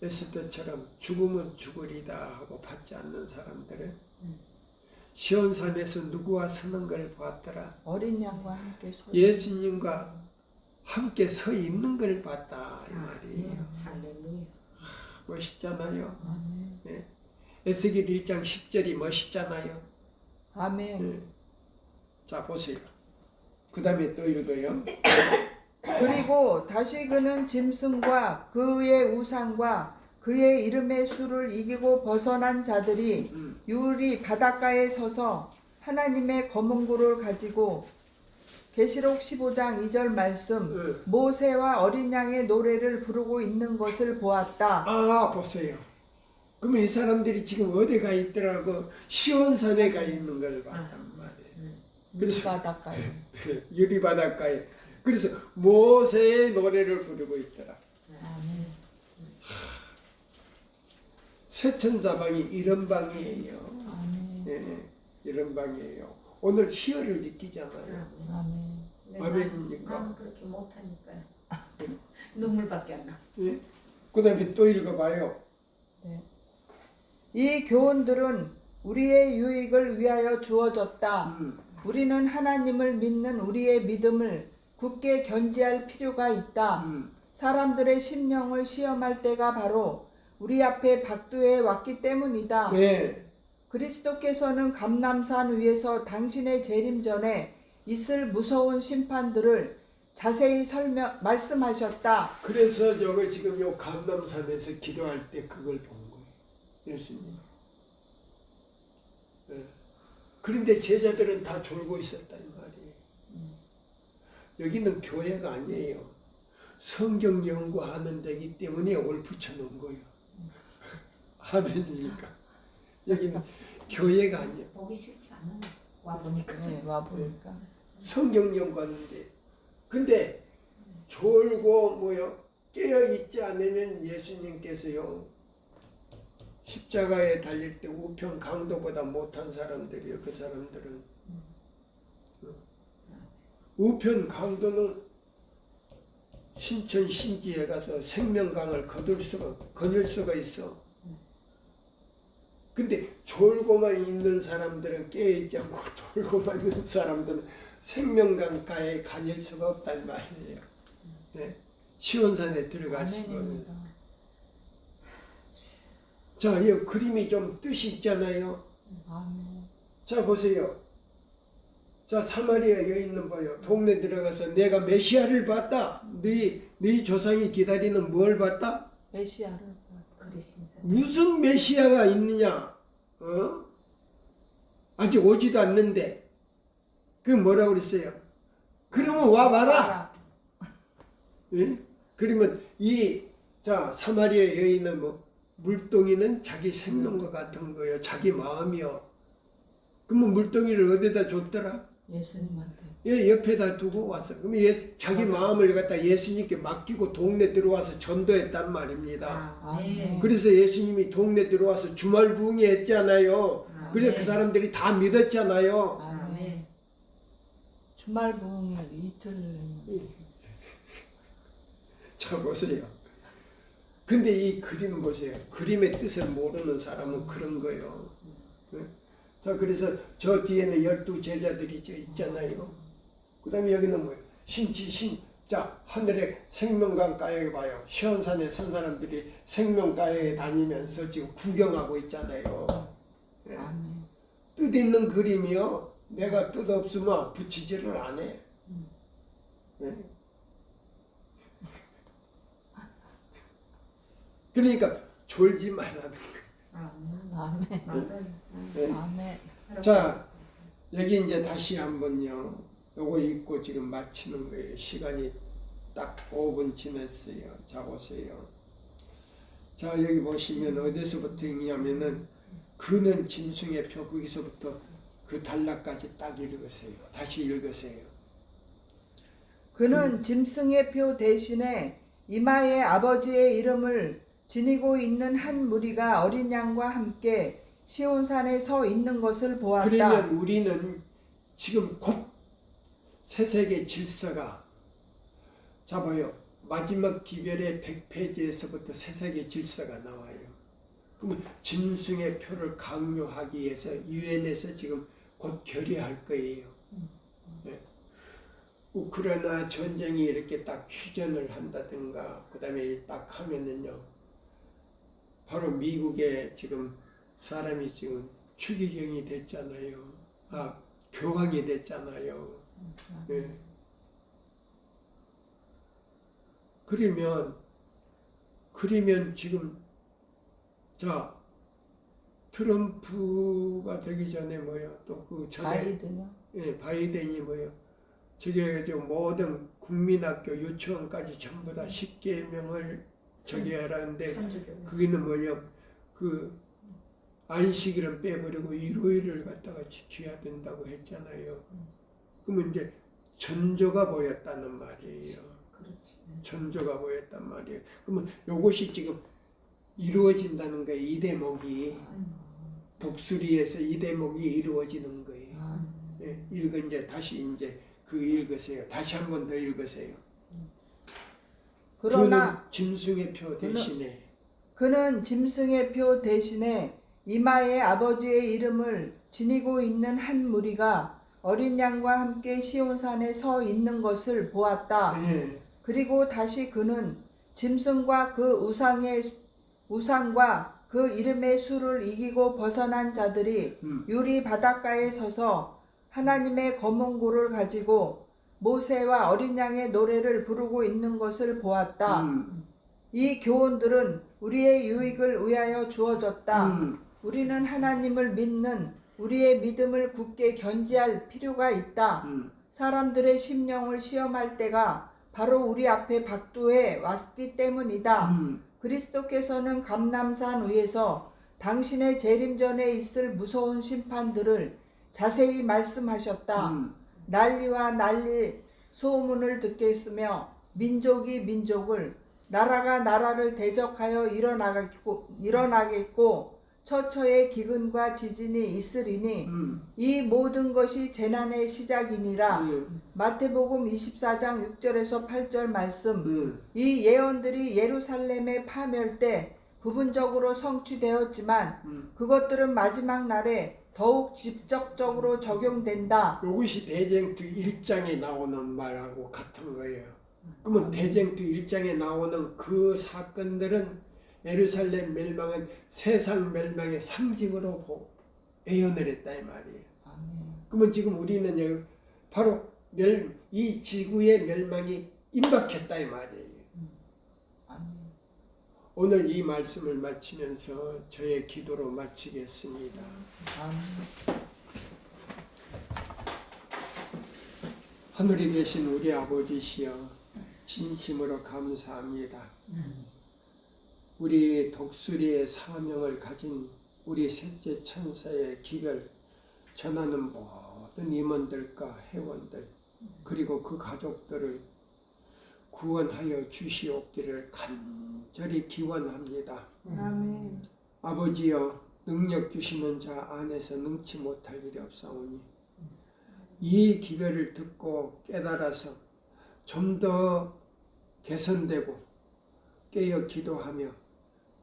에스더처럼 죽으면 죽으리다 하고 받지 않는 사람들은 시온산에서 누구와 서는 걸 보았더라. 어린 양과 함께 서 예수님과 함께 서 있는 걸 봤다 이 말이에요. 할렐루야. 멋있잖아요. 아멘. 예. 에스겔 1장 10절이 멋있잖아요. 아멘. 예. 자 보세요. 그 다음에 또 읽어요. 그리고 다시 그는 짐승과 그의 우상과 그의 이름의 수를 이기고 벗어난 자들이 유리 바닷가에 서서 하나님의 검은고를 가지고 계시록 15장 2절 말씀 모세와 어린 양의 노래를 부르고 있는 것을 보았다. 아 보세요. 그러면 이 사람들이 지금 어디 가 있더라고? 시온산에 가 있는 걸 봤단 말이에요. 유리 바닷가에. 유리 바닷가에. 그래서 모세의 노래를 부르고 있더라. 아멘. 세천사방이 이런 방이에요. 아멘. 예, 이런 방이에요. 오늘 희열을 느끼잖아요. 아멘. 아멘입니까? 나는 그렇게 못하니까요. 눈물밖에 안 나. 예? 그 다음에 또 읽어봐요. 네. 이 교훈들은 우리의 유익을 위하여 주어졌다. 우리는 하나님을 믿는 우리의 믿음을 굳게 견지할 필요가 있다. 사람들의 심령을 시험할 때가 바로 우리 앞에 박두에 왔기 때문이다. 네. 그리스도께서는 감람산 위에서 당신의 재림 전에 있을 무서운 심판들을 자세히 말씀하셨다. 그래서 저거 지금 요 감람산에서 기도할 때 그걸 본 거예요. 예수님. 네. 그런데 제자들은 다 졸고 있었단 말이에요. 여기는 교회가 아니에요. 성경 연구하는 데기 때문에 올 붙여놓은 거예요. 아멘이니까. 여기는 교회가 아니에요. 보기 싫지 않아. 와보니까. 네, 와보니까. 성경 연구하는데. 근데 졸고 뭐요? 깨어 있지 않으면 예수님께서요. 십자가에 달릴 때 우편 강도보다 못한 사람들이요. 그 사람들은 우편 강도는 신천 신지에 가서 생명강을 거닐 수가 있어. 근데 졸고만 있는 사람들은 깨어있지 않고 졸고만 있는 사람들은 생명강가에 가닐 수가 없단 말이에요. 네? 시온산에 들어갈 수가 없는. 아멘입니다. 자, 이 그림이 좀 뜻이 있잖아요. 아멘. 자, 보세요. 자, 사마리아 여인은 뭐요? 동네 들어가서 내가 메시아를 봤다. 네 조상이 기다리는 뭘 봤다? 메시아를 그러신 사람. 무슨 메시아가 있느냐? 어? 아직 오지도 않는데. 그 뭐라고 그랬어요? 그러면 와봐라. 예? 그러면 자, 사마리아 여인은 뭐 물동이는 자기 생명과 같은 거예요. 자기 마음이요. 그러면 물동이를 어디다 줬더라? 예수님한테. 예, 옆에다 두고 왔어. 그러면 자기 마음을 갖다 예수님께 맡기고 동네 들어와서 전도했단 말입니다. 아멘. 그래서 예수님이 동네 들어와서 주말 부흥회 했잖아요. 그래서 그 사람들이 다 믿었잖아요. 아멘. 주말 부흥을 이틀 자 보세요. 근데 이 그림 보세요. 그림의 뜻을 모르는 사람은 그런 거예요. 네? 자 그래서 저 뒤에는 12제자들이 있잖아요. 그 다음에 여기는 뭐예요? 자 하늘의 생명강가에 봐요. 시온산에 선 사람들이 생명가에 다니면서 지금 구경하고 있잖아요. 네? 아멘. 뜻 있는 그림이요. 내가 뜻 없으면 붙이지를 안 해. 네? 그러니까 졸지 말라는 거예요. 아멘. 맞아요. 네? 아멘. 자 여기 이제 다시 한번요. 요거 읽고 지금 마치는 거예요. 시간이 딱 5분 지났어요. 자 보세요. 자 여기 보시면 어디서부터 읽냐면은 그는 짐승의 표 거기서부터 그 단락까지 딱 읽으세요. 다시 읽으세요. 그는 짐승의 표 대신에 이마에 아버지의 이름을 지니고 있는 한 무리가 어린 양과 함께 시온산에 서 있는 것을 보았다. 그러면 우리는 지금 곧 새세계 질서가 잡아요. 마지막 기별의 100페이지에서부터 새세계 질서가 나와요. 그러면 짐승의 표를 강요하기 위해서 유엔에서 지금 곧 결의할 거예요. 네. 우크라이나 전쟁이 이렇게 딱 휴전을 한다든가 그 다음에 딱 하면은요 바로 미국에 지금 사람이 지금 추기경이 됐잖아요. 교황이 됐잖아요. 네. 그러면 지금 자 트럼프가 되기 전에 뭐요? 또 그 전에 바이든요? 예, 바이든이 뭐요? 저게 저 모든 국민학교 유치원까지 전부 다 10개명을 저기 하라는데 천주교. 그게는 뭐냐? 그 안식일은 빼버리고 일요일을 갖다가 지켜야 된다고 했잖아요. 그러면 이제 전조가 보였다는 말이에요. 그렇지. 전조가 보였단 말이에요. 그러면 이것이 지금 이루어진다는 거예요. 이 대목이 독수리에서 이 대목이 이루어지는 거예요. 예, 이제 다시 이제 그 읽으세요. 다시 한 번 더 읽으세요. 그러나 그는 짐승의 표 대신에 그는 짐승의 표 대신에 이마에 아버지의 이름을 지니고 있는 한 무리가 어린 양과 함께 시온산에 서 있는 것을 보았다. 예, 그리고 다시 그는 짐승과 그 우상과 그 이름의 수를 이기고 벗어난 자들이 유리 바닷가에 서서 하나님의 검은 고를 가지고 모세와 어린 양의 노래를 부르고 있는 것을 보았다. 이 교훈들은 우리의 유익을 위하여 주어졌다. 우리는 하나님을 믿는 우리의 믿음을 굳게 견지할 필요가 있다. 사람들의 심령을 시험할 때가 바로 우리 앞에 박두해 왔기 때문이다. 그리스도께서는 감람산 위에서 당신의 재림 전에 있을 무서운 심판들을 자세히 말씀하셨다. 난리와 난리 소문을 듣겠으며 민족이 민족을 나라가 나라를 대적하여 일어나겠고 처처의 기근과 지진이 있으리니 이 모든 것이 재난의 시작이니라. 마태복음 24장 6절에서 8절 말씀. 이 예언들이 예루살렘의 파멸 때 부분적으로 성취되었지만 그것들은 마지막 날에 더욱 직접적으로 적용된다. 이것이 대쟁투 1장에 나오는 말하고 같은 거예요. 그러면 대쟁투 1장에 나오는 그 사건들은 예루살렘 멸망은 세상 멸망의 상징으로 예언을 했다 이 말이에요. 그러면 지금 우리는 바로 이 지구의 멸망이 임박했다 이 말이에요. 오늘 이 말씀을 마치면서 저의 기도로 마치겠습니다. 하늘에 계신 우리 아버지시여 진심으로 감사합니다. 우리 독수리의 사명을 가진 우리 셋째 천사의 기별 전하는 모든 임원들과 회원들 그리고 그 가족들을 구원하여 주시옵기를 간절히 기원합니다. 아멘. 아버지여 능력 주시는 자 안에서 능치 못할 일이 없사오니 이 기별을 듣고 깨달아서 좀 더 개선되고 깨어 기도하며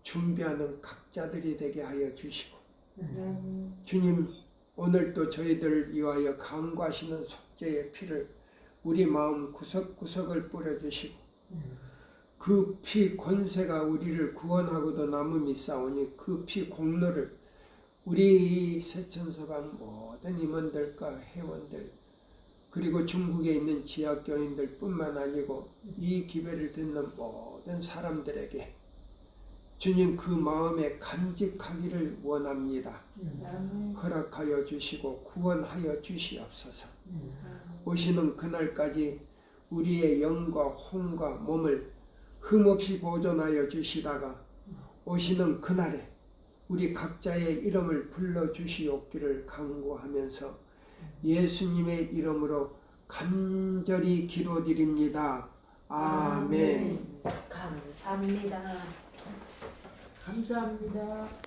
준비하는 각자들이 되게 하여 주시고 주님 오늘도 저희들을 위하여 강구하시는 속죄의 피를 우리 마음 구석구석을 뿌려주시고 그 피 권세가 우리를 구원하고도 남음이사오니 그 피 공로를 우리 세천서방 모든 임원들과 회원들 그리고 중국에 있는 지역교인들 뿐만 아니고 이 기회를 듣는 모든 사람들에게 주님 그 마음에 간직하기를 원합니다. 허락하여 주시고 구원하여 주시옵소서. 오시는 그날까지 우리의 영과 혼과 몸을 흠없이 보존하여 주시다가 오시는 그날에 우리 각자의 이름을 불러주시옵기를 간구하면서 예수님의 이름으로 간절히 기도드립니다. 아멘. 감사합니다. 감사합니다.